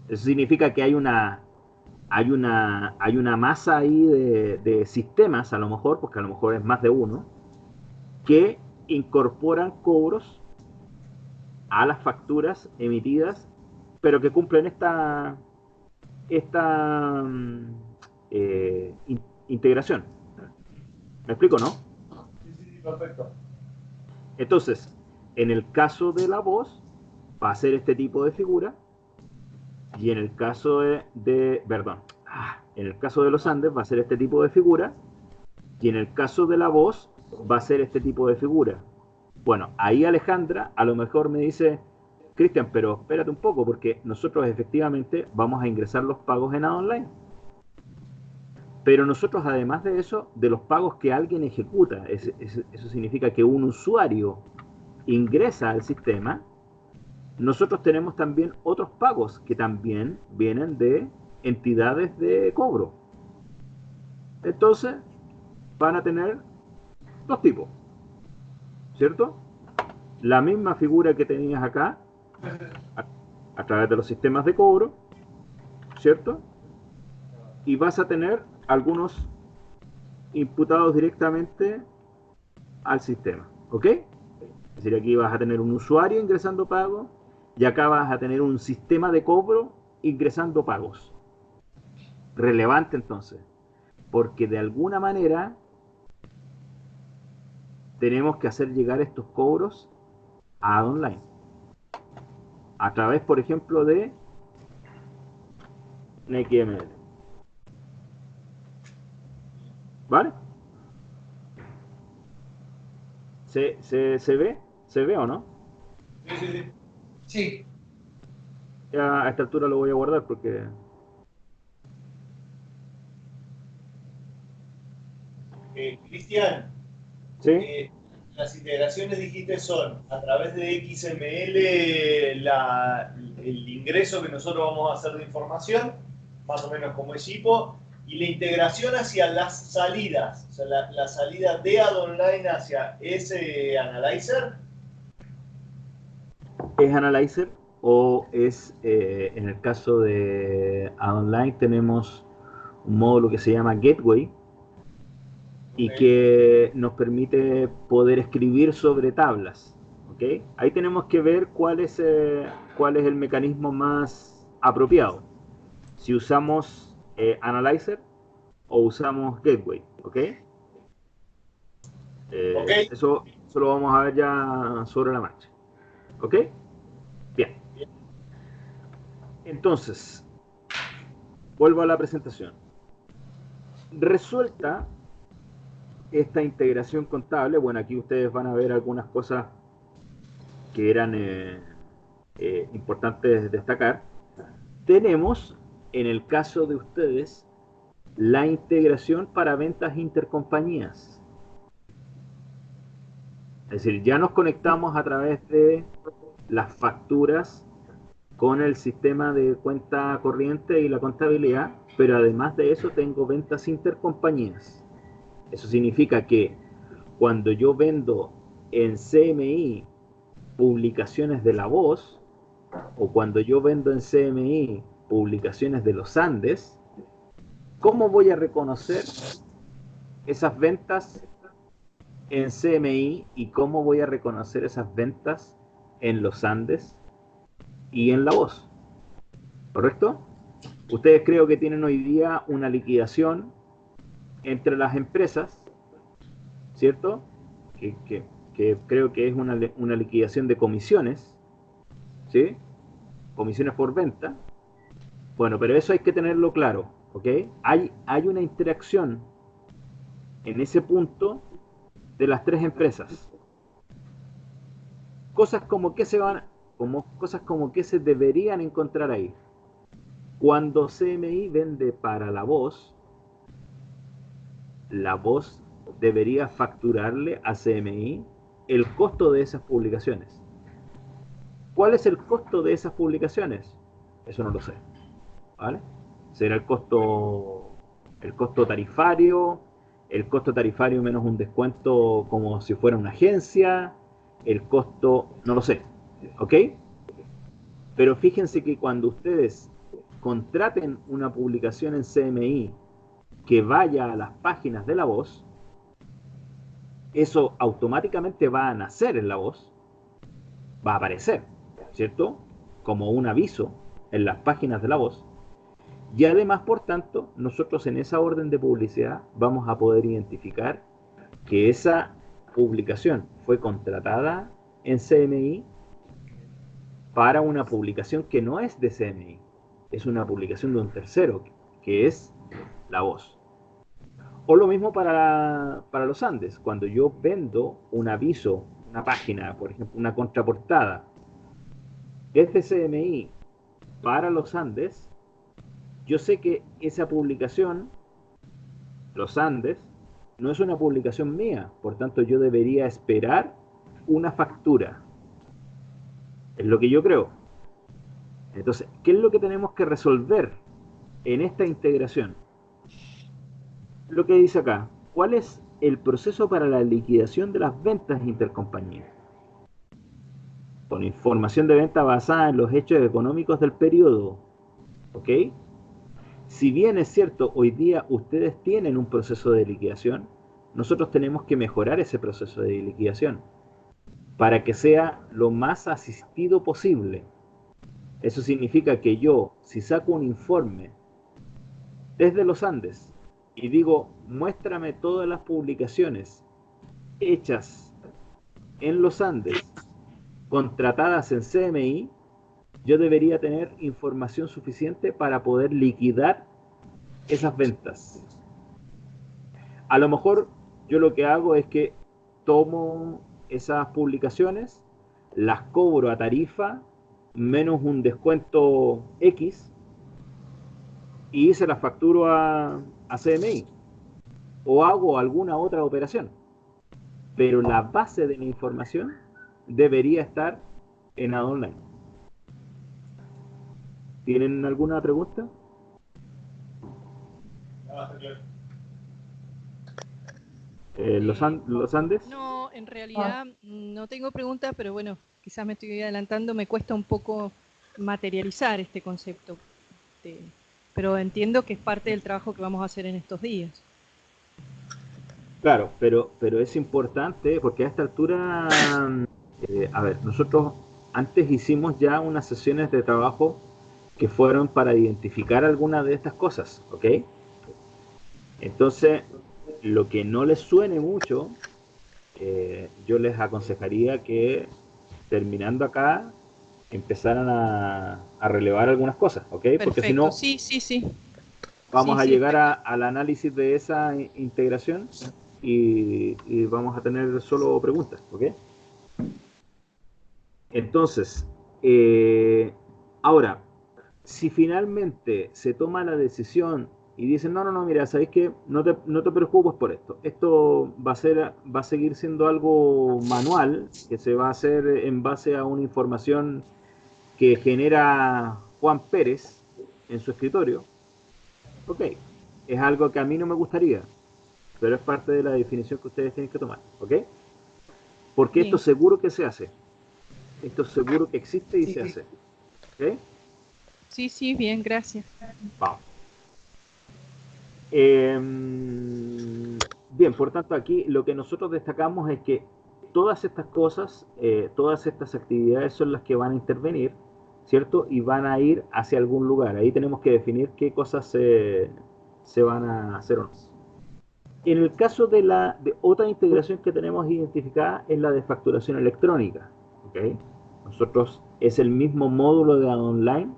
Eso significa que hay una masa ahí de sistemas, a lo mejor, porque a lo mejor es más de uno, que incorporan cobros a las facturas emitidas pero que cumplen esta integración. ¿Me explico, no? Sí, perfecto. Entonces, en el caso de la voz, va a ser este tipo de figura, y en el caso en el caso de los Andes va a ser este tipo de figura, y en el caso de la voz va a ser este tipo de figura. Bueno, ahí Alejandra a lo mejor me dice, Cristian, pero espérate un poco, porque nosotros efectivamente vamos a ingresar los pagos en online. Pero nosotros, además de eso, de los pagos que alguien ejecuta, eso significa que un usuario ingresa al sistema, nosotros tenemos también otros pagos que también vienen de entidades de cobro. Entonces, van a tener dos tipos, ¿cierto? La misma figura que tenías acá, a través de los sistemas de cobro, ¿cierto? Y vas a tener algunos imputados directamente al sistema, ¿ok? Es decir, aquí vas a tener un usuario ingresando pagos y acá vas a tener un sistema de cobro ingresando pagos. Relevante entonces, porque de alguna manera tenemos que hacer llegar estos cobros a online. A través, por ejemplo, de NXML. ¿Vale? ¿Se ve? ¿Se ve o no? Sí, sí, sí. Sí, Ya a esta altura lo voy a guardar porque... Cristian, ¿Sí? las integraciones dijiste son a través de XML el ingreso que nosotros vamos a hacer de información, más o menos como es HIPO, y la integración hacia las salidas, o sea, la salida de AdOnline hacia ese Analyzer. ¿Es Analyzer o es, en el caso de Online, tenemos un módulo que se llama Gateway y Okay. que nos permite poder escribir sobre tablas? ¿Ok? Ahí tenemos que ver cuál es el mecanismo más apropiado. Si usamos Analyzer o usamos Gateway. ¿Ok? Ok, Eso lo vamos a ver ya sobre la marcha. ¿Ok? Bien. Entonces, vuelvo a la presentación. Resuelta esta integración contable, bueno, aquí ustedes van a ver algunas cosas que eran importantes destacar. Tenemos, en el caso de ustedes, la integración para ventas intercompañías. Es decir, ya nos conectamos a través de las facturas con el sistema de cuenta corriente y la contabilidad, pero además de eso tengo ventas intercompañías. Eso significa que cuando yo vendo en CMI publicaciones de La Voz, o cuando yo vendo en CMI publicaciones de los Andes, ¿cómo voy a reconocer esas ventas en CMI y cómo voy a reconocer esas ventas en los Andes y en La Voz? ¿Correcto? Ustedes creo que tienen hoy día una liquidación entre las empresas, ¿cierto? Que creo que es una liquidación de comisiones, ¿sí? Comisiones por venta. Bueno, pero eso hay que tenerlo claro, ¿ok? Hay una interacción en ese punto de las tres empresas. Cosas como que se van, cosas como que se deberían encontrar ahí. Cuando CMI vende para la voz debería facturarle a CMI el costo de esas publicaciones. ¿Cuál es el costo de esas publicaciones? Eso no lo sé, ¿vale? Será el costo tarifario menos un descuento como si fuera una agencia, el costo, no lo sé, ¿ok? Pero fíjense que cuando ustedes contraten una publicación en CMI que vaya a las páginas de La Voz, eso automáticamente va a nacer en La Voz, va a aparecer, ¿cierto? Como un aviso, en las páginas de La Voz. Y además, por tanto, nosotros en esa orden de publicidad vamos a poder identificar que esa publicación fue contratada en CMI para una publicación que no es de CMI, es una publicación de un tercero, que es La Voz. O lo mismo para los Andes, cuando yo vendo un aviso, una página, por ejemplo, una contraportada, desde CMI para los Andes, yo sé que esa publicación, los Andes, no es una publicación mía, por tanto yo debería esperar una factura. Es lo que yo creo. Entonces, ¿qué es lo que tenemos que resolver en esta integración? Lo que dice acá, ¿cuál es el proceso para la liquidación de las ventas intercompañías? Con información de venta basada en los hechos económicos del periodo. ¿Ok? Si bien es cierto, hoy día ustedes tienen un proceso de liquidación, nosotros tenemos que mejorar ese proceso de liquidación para que sea lo más asistido posible. Eso significa que yo, si saco un informe desde los Andes y digo, muéstrame todas las publicaciones hechas en los Andes, contratadas en CMI, yo debería tener información suficiente para poder liquidar esas ventas. A lo mejor yo lo que hago es que tomo esas publicaciones, las cobro a tarifa menos un descuento X y se las facturo a CMI o hago alguna otra operación, pero la base de mi información debería estar en AdOnline. ¿Tienen alguna pregunta? ¿Los Andes? No, en realidad no tengo preguntas, pero bueno, quizás me estoy adelantando, me cuesta un poco materializar este concepto, pero entiendo que es parte del trabajo que vamos a hacer en estos días. Claro, pero es importante porque a esta altura, a ver, nosotros antes hicimos ya unas sesiones de trabajo que fueron para identificar algunas de estas cosas, ¿ok? Entonces, lo que no les suene mucho, yo les aconsejaría que terminando acá empezaran a relevar algunas cosas, ¿ok? Perfecto. Porque si no, sí. vamos Sí, a sí. llegar al análisis de esa integración y vamos a tener solo preguntas, ¿ok? Entonces, ahora, si finalmente se toma la decisión y dicen, no, mira, ¿sabéis qué? No te preocupes por esto. Esto va a seguir siendo algo manual, que se va a hacer en base a una información que genera Juan Pérez en su escritorio. Ok, es algo que a mí no me gustaría, pero es parte de la definición que ustedes tienen que tomar, ¿ok? Porque Bien. esto seguro que se hace. Esto seguro que existe y se hace. ¿Ok? Sí, bien, gracias. Vamos. Bien, por tanto, aquí lo que nosotros destacamos es que todas estas cosas, todas estas actividades son las que van a intervenir, ¿cierto? Y van a ir hacia algún lugar. Ahí tenemos que definir qué cosas se van a hacer o no. En el caso de otra integración que tenemos identificada es la de facturación electrónica. ¿Okay? Nosotros es el mismo módulo de AdOnline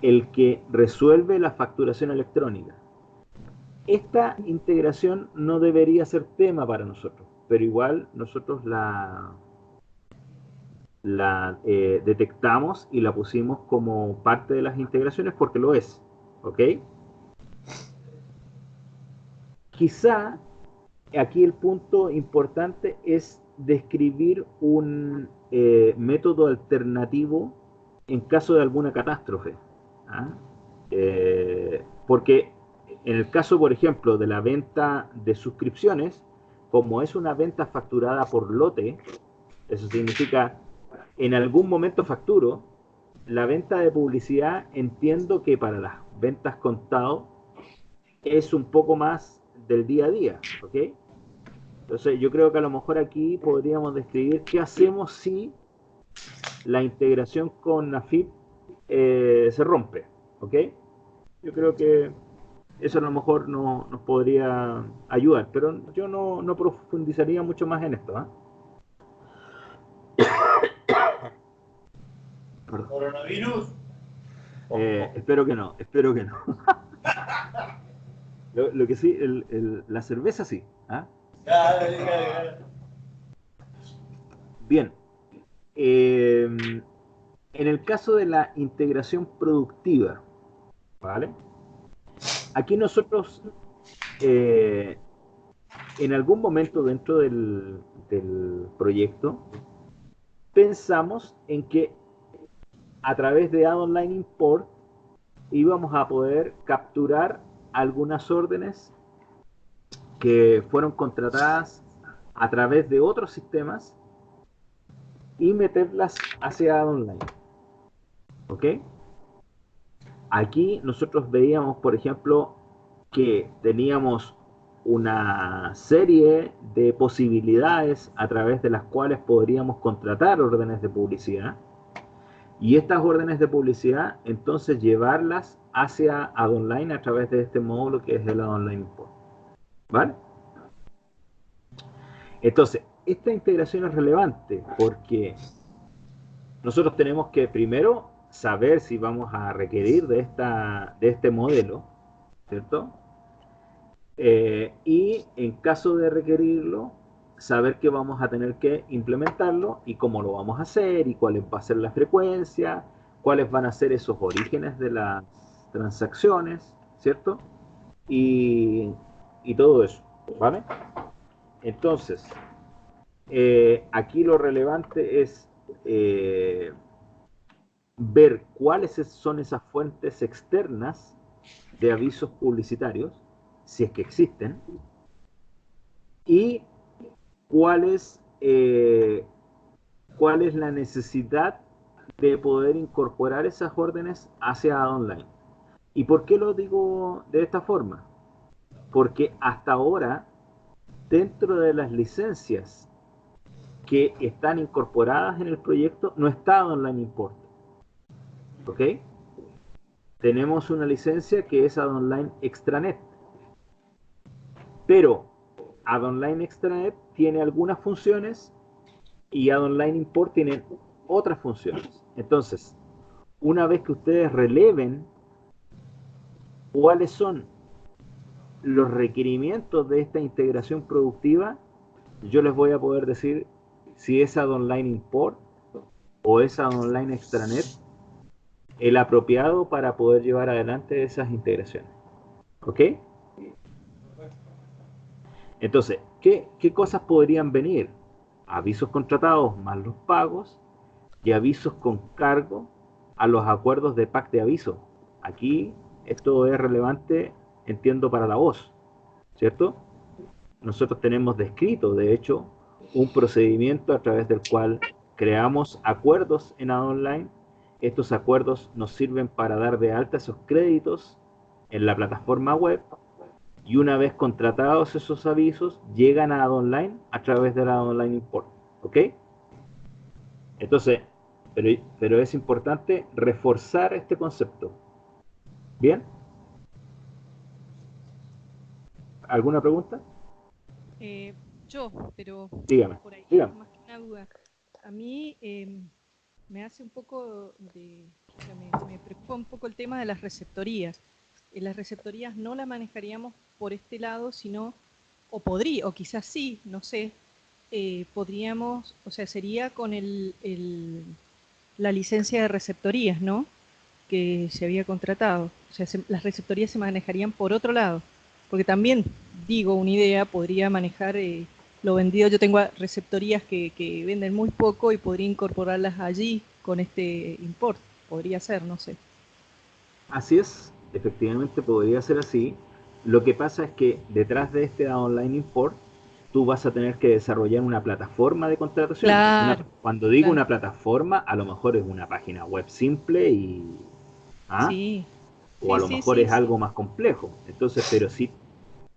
el que resuelve la facturación electrónica. Esta integración no debería ser tema para nosotros, pero igual nosotros la detectamos y la pusimos como parte de las integraciones porque lo es. ¿Ok? Quizá aquí el punto importante es describir un método alternativo en caso de alguna catástrofe. ¿Ah? Porque en el caso, por ejemplo, de la venta de suscripciones, como es una venta facturada por lote, eso significa en algún momento facturo, la venta de publicidad entiendo que para las ventas contado es un poco más del día a día, ¿ok? Entonces yo creo que a lo mejor aquí podríamos describir qué hacemos si la integración con NAFIP se rompe, ¿ok? Yo creo que eso a lo mejor nos podría ayudar, pero yo no profundizaría mucho más en esto. Perdón. ¿Coronavirus? Espero que no, espero que no. Lo que sí, la cerveza sí. Dale, dale. Bien. En el caso de la integración productiva, ¿vale? Aquí nosotros, en algún momento dentro del proyecto, pensamos en que a través de Add Online Import íbamos a poder capturar algunas órdenes que fueron contratadas a través de otros sistemas y meterlas hacia Add Online. ¿Ok? Aquí nosotros veíamos, por ejemplo, que teníamos una serie de posibilidades a través de las cuales podríamos contratar órdenes de publicidad y estas órdenes de publicidad entonces llevarlas hacia Add Online a través de este módulo que es el Add Online Import. ¿Vale? Entonces, esta integración es relevante porque nosotros tenemos que primero saber si vamos a requerir de este modelo, ¿cierto? Y en caso de requerirlo, saber que vamos a tener que implementarlo y cómo lo vamos a hacer y cuál va a ser la frecuencia, cuáles van a ser esos orígenes de las transacciones, ¿cierto? Y todo eso, ¿vale? Entonces, aquí lo relevante es ver cuáles son esas fuentes externas de avisos publicitarios, si es que existen, y cuál es la necesidad de poder incorporar esas órdenes hacia Add Online. ¿Y por qué lo digo de esta forma? Porque hasta ahora, dentro de las licencias que están incorporadas en el proyecto, no está Add Online Import. ¿Ok? Tenemos una licencia que es Add Online Extranet. Pero Add Online Extranet tiene algunas funciones y Add Online Import tiene otras funciones. Entonces, una vez que ustedes releven cuáles son los requerimientos de esta integración productiva, yo les voy a poder decir si es Add Online Import o es Add Online Extranet el apropiado para poder llevar adelante esas integraciones. ¿Ok? Entonces, ¿qué cosas podrían venir? Avisos contratados más los pagos y avisos con cargo a los acuerdos de pack de aviso. Aquí esto es relevante, entiendo, para la voz, ¿cierto? Nosotros tenemos descrito, de hecho, un procedimiento a través del cual creamos acuerdos en Add Online. Estos acuerdos nos sirven para dar de alta esos créditos en la plataforma web y una vez contratados esos avisos, llegan a Add Online a través de la Add Online Import. ¿Ok? Entonces, pero es importante reforzar este concepto. ¿Bien? ¿Alguna pregunta? Pero dígame, por ahí dígame. más que una duda. A mí me hace un poco o sea, me preocupa un poco el tema de las receptorías. Las receptorías no las manejaríamos por este lado, sino, o quizás sí, no sé, podríamos, o sea, sería con la licencia de receptorías, ¿no? Que se había contratado. O sea, las receptorías se manejarían por otro lado. Porque también, digo, una idea, podría manejar lo vendido. Yo tengo receptorías que venden muy poco y podría incorporarlas allí con este import. Podría ser, no sé. Así es, efectivamente podría ser así. Lo que pasa es que detrás de este Online Import, tú vas a tener que desarrollar una plataforma de contratación. Claro, Cuando digo claro. una plataforma, a lo mejor es una página web simple Sí, o a sí, lo sí, mejor sí, es sí. algo más complejo. Entonces,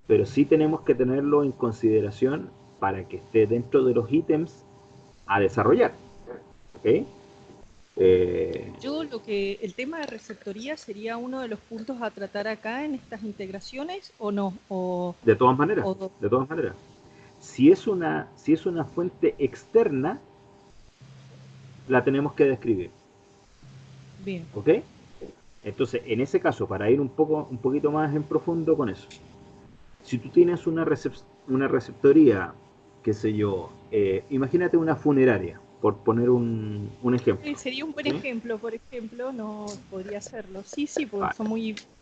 pero sí tenemos que tenerlo en consideración para que esté dentro de los ítems a desarrollar. ¿Ok? El tema de receptoría sería uno de los puntos a tratar acá en estas integraciones, ¿o no? De todas maneras, de todas maneras. Si es una fuente externa, la tenemos que describir. Bien. ¿Ok? Entonces, en ese caso, para ir un poquito más en profundo con eso, si tú tienes una receptoría, qué sé yo, imagínate una funeraria, por poner un ejemplo. Sería un buen ¿Sí? ejemplo, por ejemplo, no podría hacerlo. Sí, porque Vale. son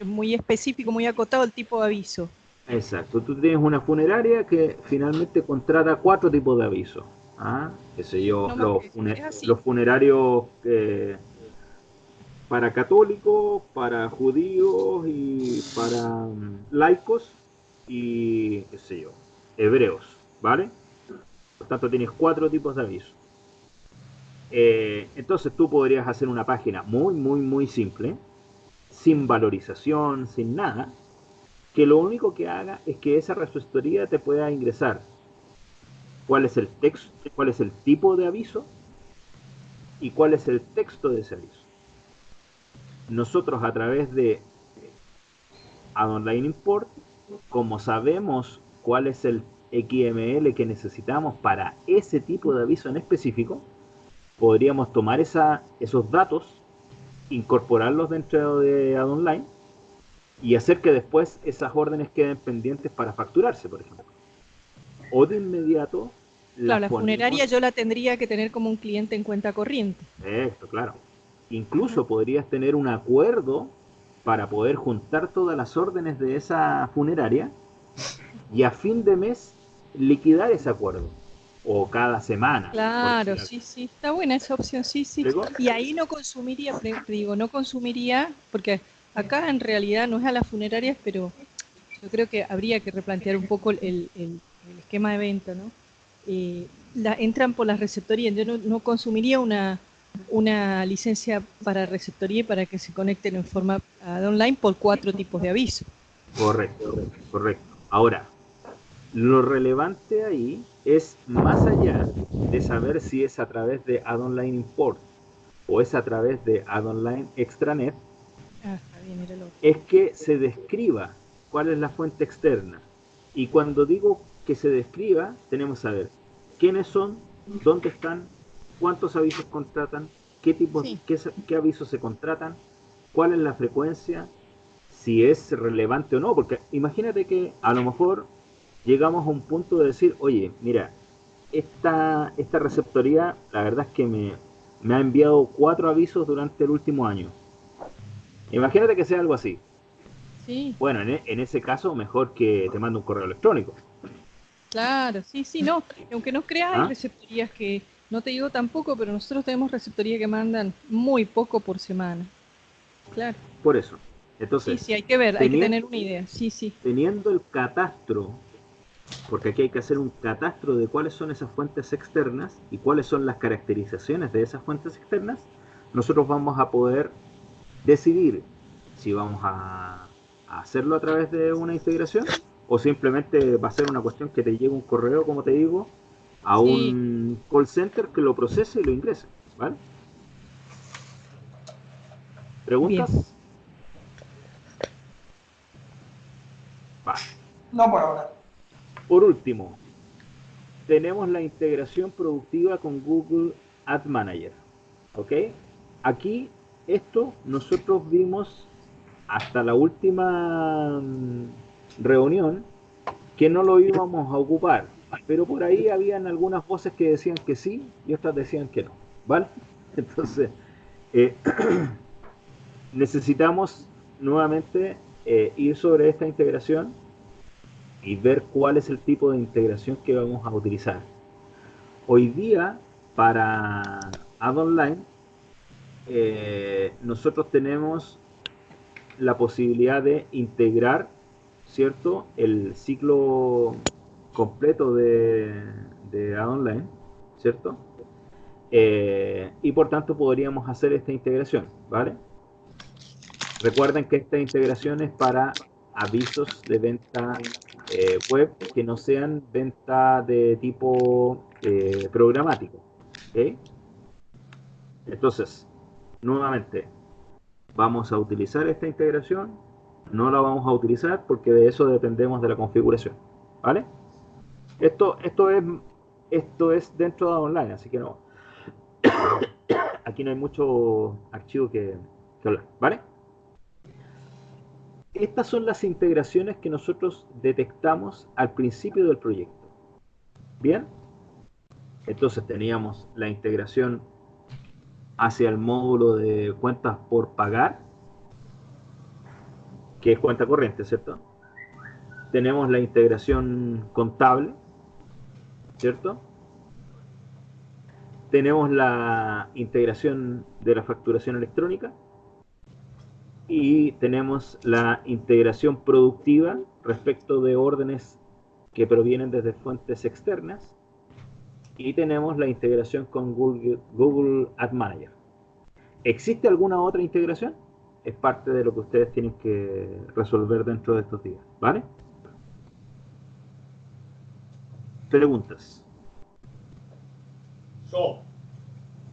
muy específico, muy acotado el tipo de aviso. Exacto, tú tienes una funeraria que finalmente contrata 4 tipos de avisos. ¿Ah? Qué sé yo, No más que eso. Es así. los funerarios para católicos, para judíos y para laicos y, qué sé yo, hebreos, ¿vale? Por tanto, tienes 4 tipos de avisos. Entonces tú podrías hacer una página muy simple, sin valorización, sin nada, que lo único que haga es que esa repositoría te pueda ingresar cuál es el texto, cuál es el tipo de aviso y cuál es el texto de ese aviso. Nosotros a través de Add-on-Line Import, como sabemos cuál es el XML que necesitamos para ese tipo de aviso en específico, podríamos tomar esos datos, incorporarlos dentro de Add-on-Line y hacer que después esas órdenes queden pendientes para facturarse, por ejemplo. O de inmediato Claro, las la funeraria ponemos. yo la tendría que tener como un cliente en cuenta corriente. Esto, claro. Incluso podrías tener un acuerdo para poder juntar todas las órdenes de esa funeraria y a fin de mes liquidar ese acuerdo. O cada semana, por Claro, decir algo. sí, está buena esa opción, sí. ¿Digo? Y ahí no consumiría, porque acá en realidad no es a las funerarias, pero yo creo que habría que replantear un poco el esquema de venta, ¿no? Entran por las receptorías, yo no consumiría una licencia para receptoría para que se conecten en forma online por 4 tipos de aviso. Correcto. Ahora, lo relevante ahí es más allá de saber si es a través de Add-on-Line Import o es a través de Add-on-Line Extranet, Está bien, era lo otro. es que se describa cuál es la fuente externa. Y cuando digo que se describa, tenemos que saber quiénes son, dónde están, cuántos avisos contratan, Sí. qué avisos se contratan, cuál es la frecuencia, si es relevante o no, porque imagínate que a lo mejor llegamos a un punto de decir, oye, mira, esta receptoría, la verdad es que me ha enviado 4 avisos durante el último año. Imagínate que sea algo así. Sí, Bueno, en ese caso, mejor que te mande un correo electrónico. claro, sí, no. Y aunque no creas, hay ¿Ah? receptorías que, no te digo tampoco, pero nosotros tenemos receptorías que mandan muy poco por semana. Claro. Por eso. Entonces, Sí, hay que ver, hay que teni- tener una idea. Sí. teniendo el catastro, porque aquí hay que hacer un catastro de cuáles son esas fuentes externas y cuáles son las caracterizaciones de esas fuentes externas, nosotros vamos a poder decidir si vamos a hacerlo a través de una integración o simplemente va a ser una cuestión que te llegue un correo, como te digo, a Sí, un call center que lo procese y lo ingrese. ¿Vale? bien. ¿Preguntas? Vale. No por ahora. Por último, tenemos la integración productiva con Google Ad Manager. ¿Ok? Aquí, esto nosotros vimos hasta la última reunión que no lo íbamos a ocupar, pero por ahí habían algunas voces que decían que sí y otras decían que no, ¿vale? Entonces, eh, necesitamos nuevamente ir sobre esta integración y ver cuál es el tipo de integración que vamos a utilizar. Hoy día, para Add-Online, nosotros tenemos la posibilidad de integrar, ¿cierto?, el ciclo completo de Add-Online, ¿cierto? Y por tanto podríamos hacer esta integración, ¿vale? Recuerden que esta integración es para avisos de venta web que no sean venta de tipo programático, ¿ok? Entonces, nuevamente, ¿vamos a utilizar esta integración? No la vamos a utilizar porque de eso dependemos de la configuración, ¿vale? Esto, esto es, esto es dentro de online, así que no. Aquí no hay mucho archivo que hablar, ¿vale? Estas son las integraciones que nosotros detectamos al principio del proyecto. Bien, entonces teníamos la integración hacia el módulo de cuentas por pagar, que es cuenta corriente, ¿cierto? Tenemos la integración contable, ¿cierto? Tenemos la integración de la facturación electrónica y tenemos la integración productiva respecto de órdenes que provienen desde fuentes externas y tenemos la integración con Google Ad Manager. ¿Existe alguna otra integración? Es parte de lo que ustedes tienen que resolver dentro de estos días, ¿vale? Preguntas. Yo,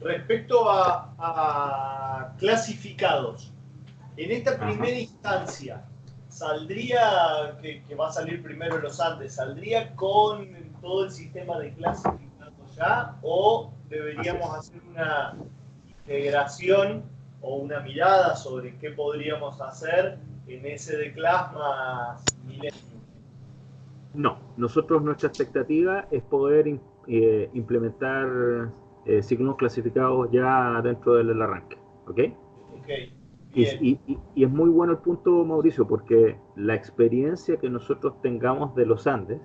respecto a clasificados, en esta primera instancia, ¿saldría, que va a salir primero los Andes, ¿saldría con todo el sistema de clasificados ya o deberíamos hacer una integración o una mirada sobre qué podríamos hacer en ese de class más Millennium? No, nosotros nuestra expectativa es poder implementar signos clasificados ya dentro del arranque, ¿ok? Ok, bien. Y es muy bueno el punto, Mauricio, porque la experiencia que nosotros tengamos de los Andes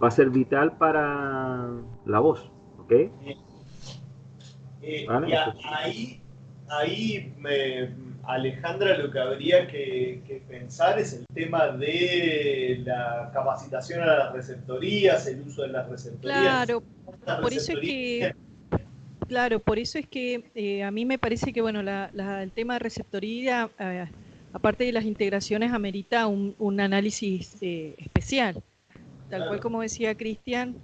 va a ser vital para la voz, ¿ok? Bien. ¿Vale? Y ahí Alejandra, lo que habría que pensar es el tema de la capacitación a las receptorías, el uso de las receptorías. Claro, por eso es que, claro, por eso es que a mí me parece que bueno, el tema de receptoría, aparte de las integraciones, amerita un análisis especial. Tal cual como decía Cristian,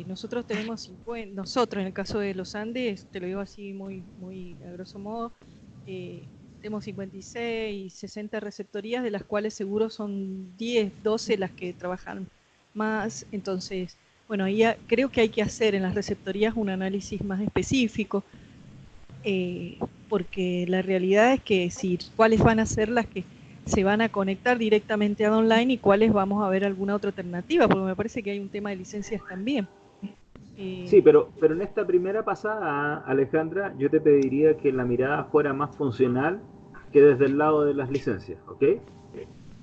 nosotros tenemos 50, nosotros en el caso de los Andes, te lo digo así muy, muy a grosso modo, tenemos 56, 60 receptorías, de las cuales seguro son 10, 12 las que trabajan más. Entonces, bueno, ahí creo que hay que hacer en las receptorías un análisis más específico, porque la realidad es que si cuáles van a ser las que se van a conectar directamente a online y cuáles vamos a ver alguna otra alternativa, porque me parece que hay un tema de licencias también. Sí, pero en esta primera pasada, Alejandra, yo te pediría que la mirada fuera más funcional que desde el lado de las licencias, ¿ok?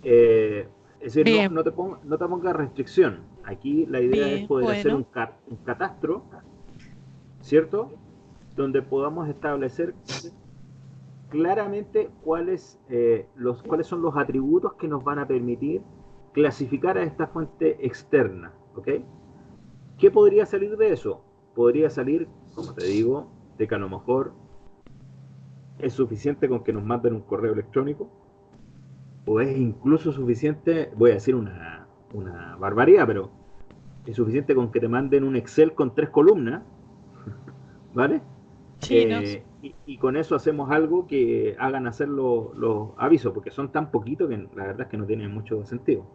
Es decir, Bien, no te pongas restricción. Aquí la idea es bien, poder hacer bueno, un catastro, ¿cierto? Donde podamos establecer claramente cuáles son los atributos que nos van a permitir clasificar a esta fuente externa, ¿ok? ¿Qué podría salir de eso? Podría salir, como te digo, de que a lo mejor es suficiente con que nos manden un correo electrónico, o es incluso suficiente, voy a decir una barbaridad, pero es suficiente con que te manden un Excel con 3 columnas, ¿vale? sí, no, Y con eso hacemos algo que hagan hacer los avisos, porque son tan poquitos que la verdad es que no tienen mucho sentido.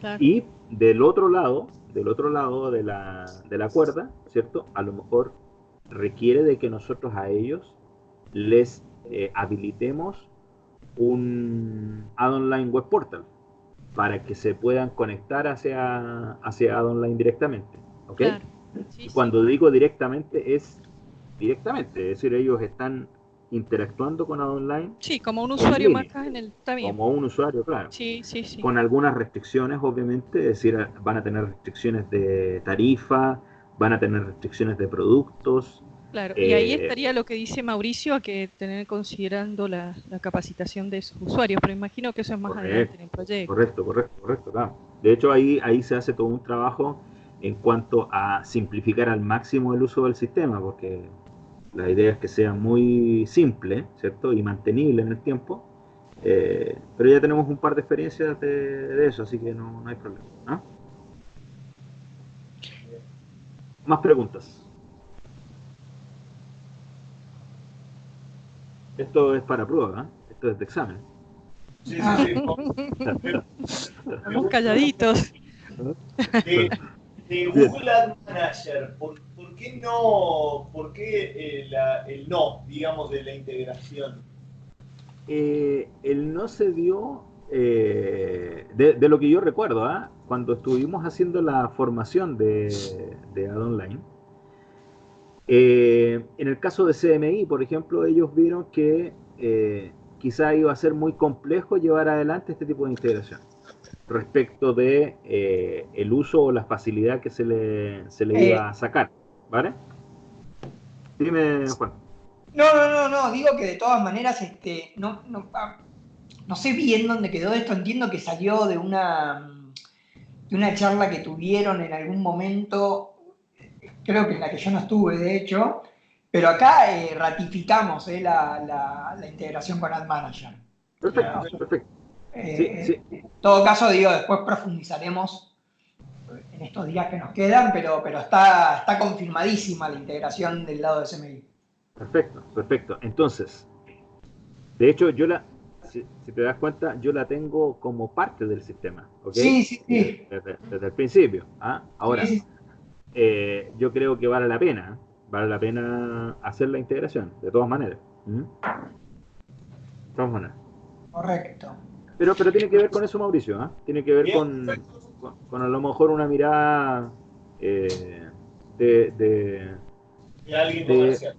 claro. Y del otro lado de la cuerda, ¿cierto? A lo mejor requiere de que nosotros a ellos les habilitemos un Ad Online Web Portal para que se puedan conectar hacia Ad Online directamente, ¿ok? Claro, sí, Y sí. cuando digo directamente es directamente, es decir, ellos están interactuando con Ad Online Sí, como un en usuario más línea, en el, está bien. como un usuario, claro, Sí, sí, sí. con algunas restricciones, obviamente, es decir, van a tener restricciones de tarifa, van a tener restricciones de productos. Claro, y ahí eh, estaría lo que dice Mauricio, a que tener considerando la capacitación de esos usuarios, pero imagino que eso es más adelante correcto, en el proyecto. correcto, claro. De hecho, ahí se hace todo un trabajo en cuanto a simplificar al máximo el uso del sistema, porque la idea es que sea muy simple, ¿cierto? Y mantenible en el tiempo. Pero ya tenemos un par de experiencias de eso, así que no hay problema, ¿no? Más preguntas. Esto es para prueba, ¿eh? Esto es de examen. Sí, sí, sí. Estamos calladitos. De Google Ad Manager, ¿por qué no, por qué el no, digamos, de la integración? El no se dio, de lo que yo recuerdo, ¿ah? Cuando estuvimos haciendo la formación de Ad Online, en el caso de CMI, por ejemplo, ellos vieron que quizá iba a ser muy complejo llevar adelante este tipo de integración respecto de el uso o la facilidad que se le Eh, iba a sacar, ¿vale? Dime, Juan. no, digo que de todas maneras, no sé bien dónde quedó esto, entiendo que salió de una charla que tuvieron en algún momento, creo que en la que yo no estuve, de hecho, pero acá ratificamos la integración con Ad Manager. Perfecto, perfecto. Sí, sí, En todo caso, digo, después profundizaremos en estos días que nos quedan, pero está confirmadísima la integración del lado de SMI. perfecto, perfecto. Entonces, de hecho, si te das cuenta, yo la tengo como parte del sistema, ¿ok? Sí, sí, sí. Desde el principio. ¿Ah? Sí, Ahora, sí, yo creo que vale la pena hacer la integración, de todas maneras. ¿Mm? De todas maneras. correcto. Pero tiene que ver con eso, Mauricio, ¿ah? Tiene que ver Bien, con a lo mejor una mirada eh, de, de, de alguien de- comercial.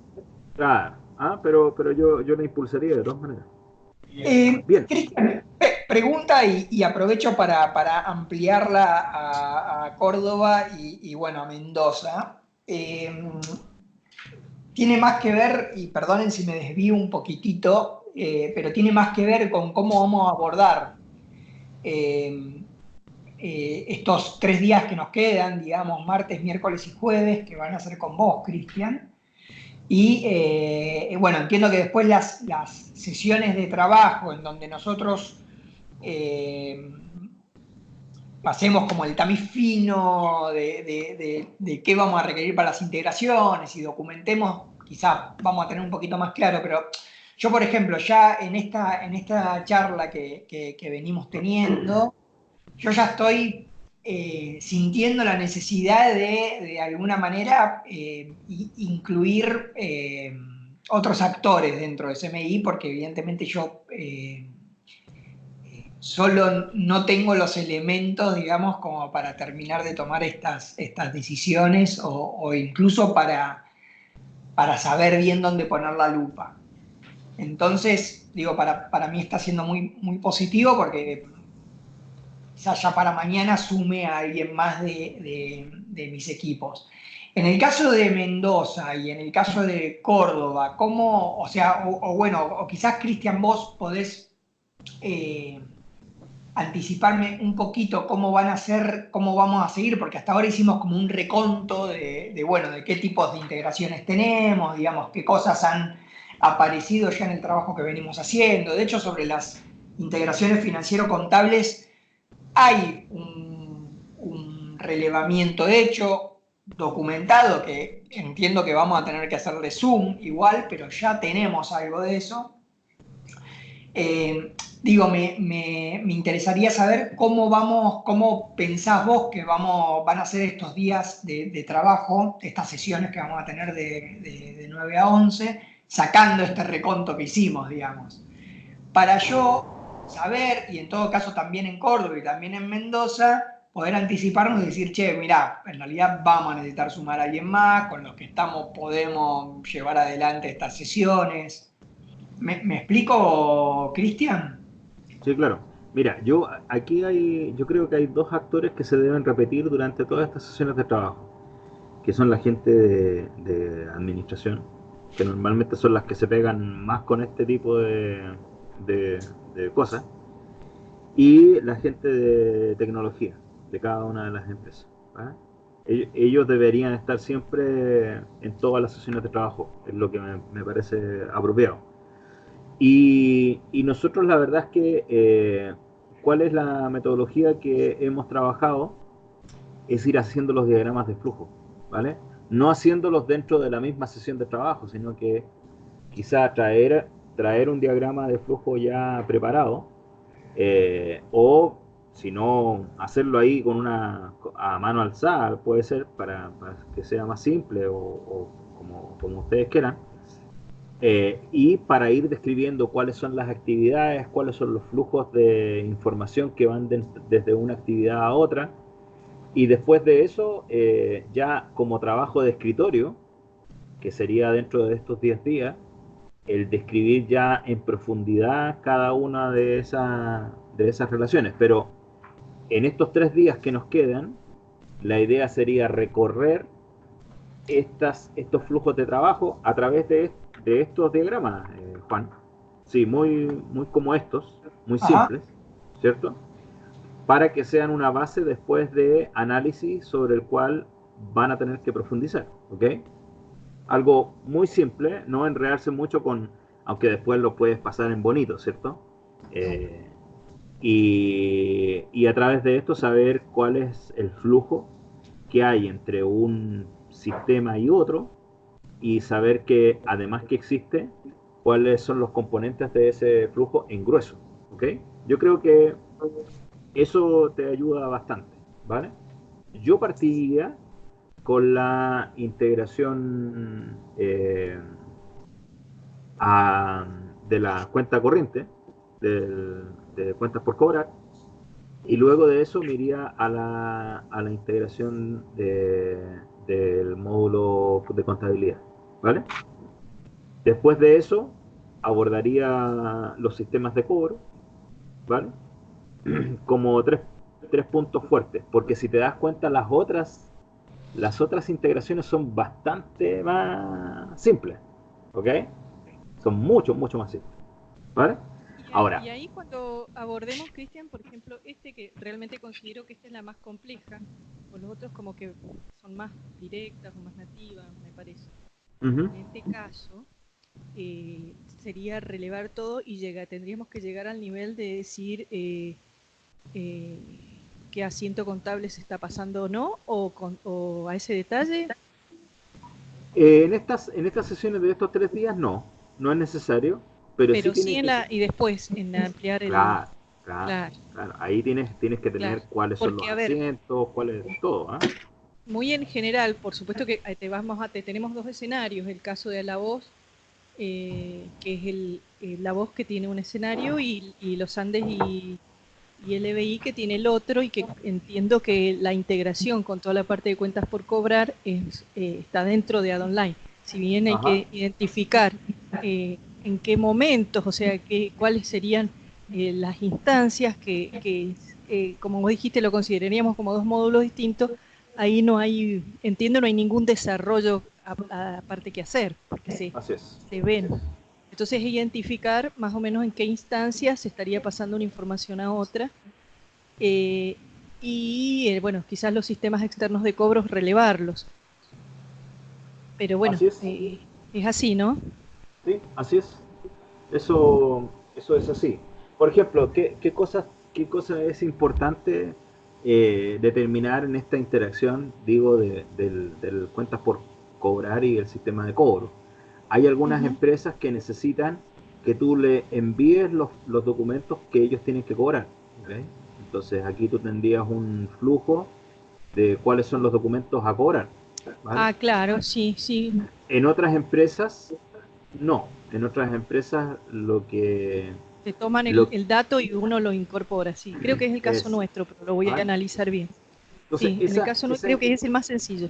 claro, ¿ah? Pero yo la impulsaría de todas maneras. Bien. Bien. Cristian, pregunta y aprovecho para ampliarla a Córdoba y, bueno, a Mendoza. Tiene más que ver, y perdonen si me desvío un poquitito, pero tiene más que ver con cómo vamos a abordar eh, estos 3 días que nos quedan, digamos, martes, miércoles y jueves, que van a ser con vos, Cristian. Y bueno, entiendo que después las sesiones de trabajo en donde nosotros pasemos como el tamiz fino de qué vamos a requerir para las integraciones y documentemos, quizás vamos a tener un poquito más claro, pero yo, por ejemplo, ya en esta charla que venimos teniendo, yo ya estoy sintiendo la necesidad de alguna manera, incluir otros actores dentro de SMI, porque evidentemente yo solo no tengo los elementos, digamos, como para terminar de tomar estas decisiones o incluso para saber bien dónde poner la lupa. Entonces, digo, para mí está siendo muy, muy positivo porque quizás ya para mañana sume a alguien más de mis equipos. En el caso de Mendoza y en el caso de Córdoba, ¿cómo, o sea, o bueno, o quizás Cristian, vos podés anticiparme un poquito cómo van a ser, cómo vamos a seguir, porque hasta ahora hicimos como un reconto bueno, de qué tipos de integraciones tenemos, digamos, qué cosas han aparecido ya en el trabajo que venimos haciendo. De hecho, sobre las integraciones financiero-contables hay un relevamiento hecho, documentado, que entiendo que vamos a tener que hacerle zoom igual, pero ya tenemos algo de eso. Digo, me interesaría saber cómo pensás vos que van a ser estos días de trabajo, estas sesiones que vamos a tener de 9 a 11, sacando este reconto que hicimos, digamos. Para yo saber, y en todo caso también en Córdoba y también en Mendoza, poder anticiparnos y decir, che, mirá, en realidad vamos a necesitar sumar a alguien más, con los que estamos podemos llevar adelante estas sesiones. ¿Me explico, Cristian? Sí, claro. Mira, yo creo que hay dos actores que se deben repetir durante todas estas sesiones de trabajo, que son la gente de administración, que normalmente son las que se pegan más con este tipo de, de cosas, y la gente de tecnología de cada una de las empresas. ¿Vale? Ellos deberían estar siempre en todas las sesiones de trabajo, es lo que me parece apropiado. Y nosotros la verdad es que cuál es la metodología que hemos trabajado es ir haciendo los diagramas de flujo, ¿vale? No haciéndolos dentro de la misma sesión de trabajo, sino que quizá traer traer un diagrama de flujo ya preparado, o si no, hacerlo ahí con a mano alzada, puede ser para que sea más simple o como ustedes quieran. Y para ir describiendo cuáles son las actividades, cuáles son los flujos de información que van desde una actividad a otra. Y después de eso, ya como trabajo de escritorio, que sería dentro de estos 10 días, el describir ya en profundidad cada una de esas relaciones. Pero en estos 3 días que nos quedan, la idea sería recorrer estos flujos de trabajo a través de estos diagramas, Juan. Sí, muy como estos, muy simples, ¿cierto? Para que sean una base después de análisis sobre el cual van a tener que profundizar, ¿ok? Algo muy simple, no enredarse mucho aunque después lo puedes pasar en bonito, ¿cierto? Y a través de esto saber cuál es el flujo que hay entre un sistema y otro, y saber que además que existe, cuáles son los componentes de ese flujo en grueso, ¿ok? Yo creo que eso te ayuda bastante, ¿vale? Yo partiría con la integración de la cuenta corriente, de cuentas por cobrar, y luego de eso me iría a la integración del módulo de contabilidad, ¿vale? Después de eso abordaría los sistemas de cobro, ¿vale? Como tres puntos fuertes, porque si te das cuenta las otras integraciones son bastante más simples, ¿ok? Son mucho más simples, ¿vale? Ahora, Y ahí cuando abordemos, Cristian, por ejemplo, que realmente considero que esta es la más compleja, o los otros como que son más directas o más nativas, me parece. En este caso, sería relevar todo y tendríamos que llegar al nivel de decir qué asiento contable se está pasando o no, o a ese detalle. en estas sesiones de estos 3 días no es necesario, pero sí sí tiene que ser. y después en ampliar Claro. Ahí tienes que tener cuáles son los asientos, cuáles todo, ¿eh? Muy en general, por supuesto que tenemos 2 escenarios, el caso de la voz, que es la voz que tiene un escenario, y los Andes y LBI que tiene el otro, y que entiendo que la integración con toda la parte de cuentas por cobrar está dentro de AdOnline. Si bien hay que identificar en qué momentos, o sea, cuáles serían las instancias que como vos dijiste, lo consideraríamos como 2 módulos distintos, ahí no hay ningún desarrollo aparte que hacer, porque se ven. Entonces, identificar más o menos en qué instancias se estaría pasando una información a otra, bueno, quizás los sistemas externos de cobros relevarlos. Pero bueno, es así, ¿no? Sí, así es. Eso es así. Por ejemplo, ¿qué cosa es importante determinar en esta interacción, digo, del cuentas por cobrar y el sistema de cobro? Hay algunas empresas que necesitan que tú le envíes los documentos que ellos tienen que cobrar, ¿okay? Entonces aquí tú tendrías un flujo de cuáles son los documentos a cobrar, ¿vale? Claro, sí. En otras empresas no, en otras empresas lo que... Te toman el dato y uno lo incorpora, sí. Creo que es el caso nuestro, pero lo voy a analizar bien. Entonces, sí, en el caso nuestro creo que es el más sencillo.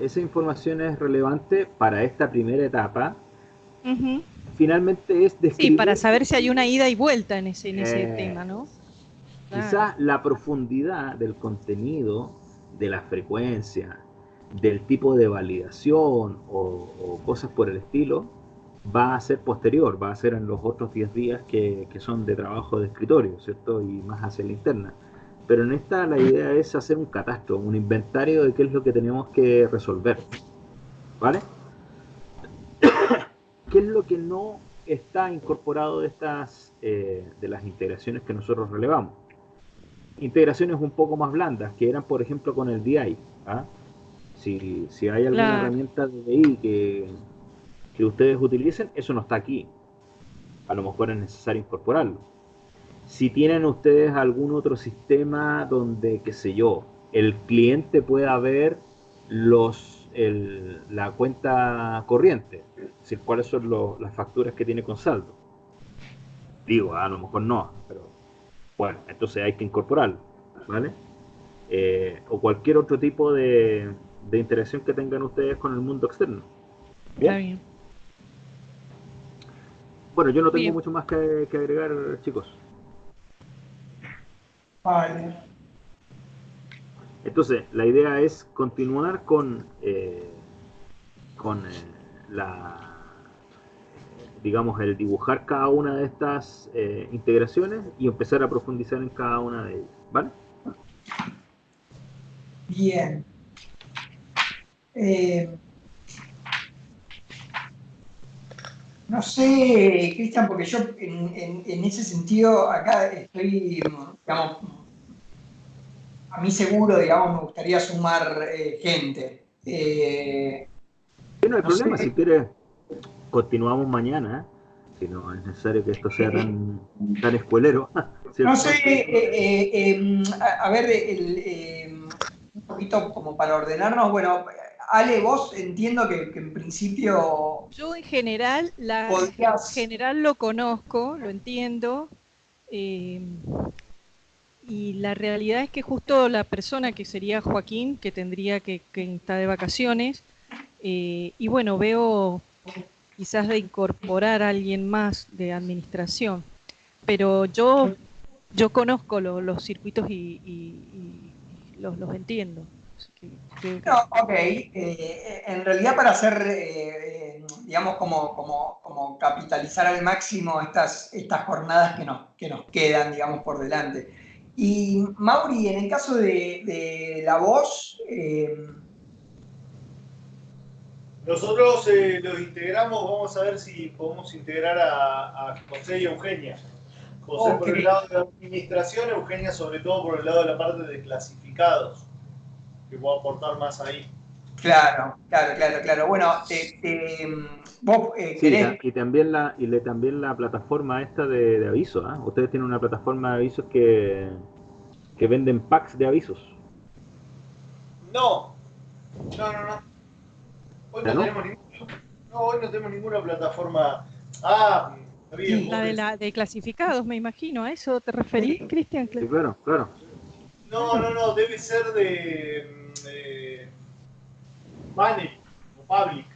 Esa información es relevante para esta primera etapa. Finalmente es describir... Sí, para saber si hay una ida y vuelta en ese tema, ¿no? Quizás la profundidad del contenido, de la frecuencia, del tipo de validación o cosas por el estilo, va a ser posterior, va a ser en los otros 10 días que son de trabajo de escritorio, ¿cierto? Y más hacia la interna. Pero en esta la idea es hacer un catastro, un inventario de qué es lo que tenemos que resolver, ¿vale? ¿Qué es lo que no está incorporado de de las integraciones que nosotros relevamos? Integraciones un poco más blandas, que eran, por ejemplo, con el DI. ¿Ah? Si hay alguna herramienta de DI que ustedes utilicen, eso no está aquí. a lo mejor es necesario incorporarlo. Si tienen ustedes algún otro sistema donde, qué sé yo, el cliente pueda ver la cuenta corriente, es decir, cuáles son las facturas que tiene con saldo. Digo, a lo mejor no, pero bueno, entonces hay que incorporarlo, ¿vale? O cualquier otro tipo de interacción que tengan ustedes con el mundo externo. ¿Bien? Está bien. Bueno, yo no tengo Bien. mucho más que agregar, chicos. Vale. Entonces, la idea es continuar con digamos, el dibujar cada una de estas integraciones y empezar a profundizar en cada una de ellas, ¿vale? Bien. No sé, Cristian, porque yo en ese sentido acá estoy, digamos, a mí seguro, digamos, me gustaría sumar gente. Sí, no hay No sé, problema, si quieres, continuamos mañana, si no es necesario que esto sea tan escuelero, no ¿cierto? sé, a ver, un poquito como para ordenarnos, bueno, Ale, vos entiendo que en principio Yo en podrías... general lo conozco, lo entiendo, eh, y la realidad es que justo la persona que sería Joaquín, que tendría que estar de vacaciones, y bueno, veo quizás de incorporar a alguien más de administración, pero yo conozco los circuitos y los entiendo. Así que creo No, que ok, en realidad para hacer, digamos, como capitalizar al máximo estas jornadas que nos quedan, digamos, por delante. Y Mauri, en el caso de la voz, Nosotros los integramos, vamos a ver si podemos integrar a José y Eugenia. José ok, por el lado de la administración, Eugenia sobre todo por el lado de la parte de clasificados, que puedo aportar más ahí. claro. Bueno, vos Sí, querés... también la plataforma esta de avisos, ¿ah? Ustedes tienen una plataforma de avisos que venden packs de avisos, No, no. Hoy ¿ya no no? tenemos ninguna. No, hoy no tenemos ninguna plataforma. Ah, está bien, Sí, vos decís. la de clasificados, me imagino, ¿a eso te referís, Cristian? Sí, claro, claro. No, debe ser de Money o Public.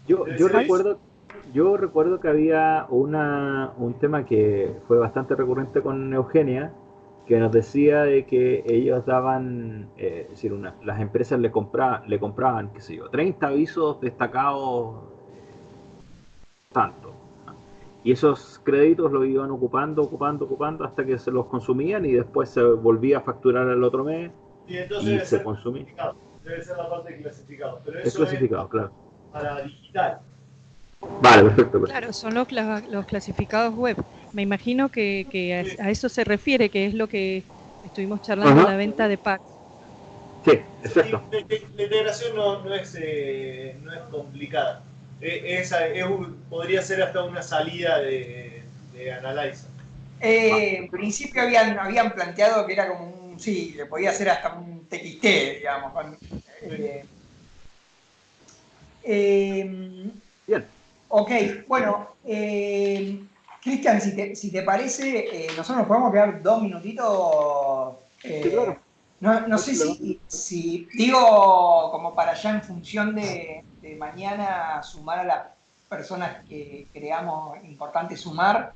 Yo, Debe yo ser eso. recuerdo, yo recuerdo que había un tema que fue bastante recurrente con Eugenia, que nos decía de que ellos daban, es decir, las empresas le compraban, qué sé yo, 30 avisos destacados, tanto. Y esos créditos los iban ocupando hasta que se los consumían y después se volvía a facturar el otro mes Y entonces y debe se ser consumía. clasificado. Debe ser la parte de clasificado. Pero Es eso es clasificado, claro. para digital. Vale, perfecto, perfecto. Claro, son los clasificados web. Me imagino que a eso se refiere, que es lo que estuvimos charlando, Ajá. la venta de packs. Sí, Sí, exacto. la integración no es complicada. Podría ser hasta una salida de Analyzer. Va. En principio habían planteado que era como un, sí, le podía hacer hasta un TXT, digamos. Eh, Bien. ok, bueno, Cristian, si te parece, nosotros nos podemos quedar 2 minutitos. Sí, claro. No No hay sé problema. si digo como para ya en función de mañana sumar a las personas que creamos importante sumar.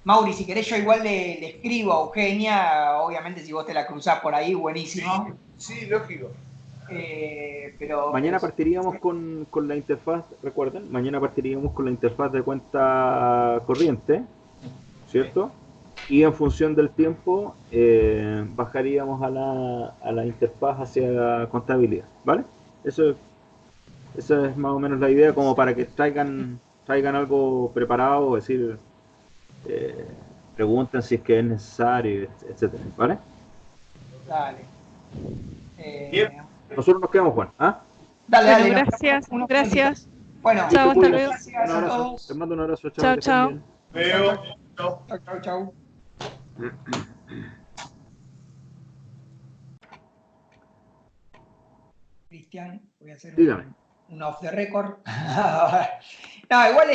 Mauri, si querés, yo igual le escribo a Eugenia, obviamente si vos te la cruzás por ahí, buenísimo. Sí, lógico. Pero Mañana partiríamos con la interfaz, recuerden, mañana partiríamos con la interfaz de cuenta corriente, ¿cierto? Y en función del tiempo bajaríamos a la interfaz hacia contabilidad, ¿vale? Eso, esa es más o menos la idea, como para que traigan algo preparado, es decir, eh, pregunten si es que es necesario, etcétera, ¿vale? dale. Bien. Eh, Nosotros nos quedamos, Juan, ¿ah? dale, Bueno, nos quedamos gracias, unos minutitos. gracias. Bueno, Chao, hasta luego. gracias a todos. Te mando un abrazo. Chao, que chao. estén bien. Veo. Chao. Chau, chau, chau. Cristian, voy a hacer Dígame. un off the record. No, igual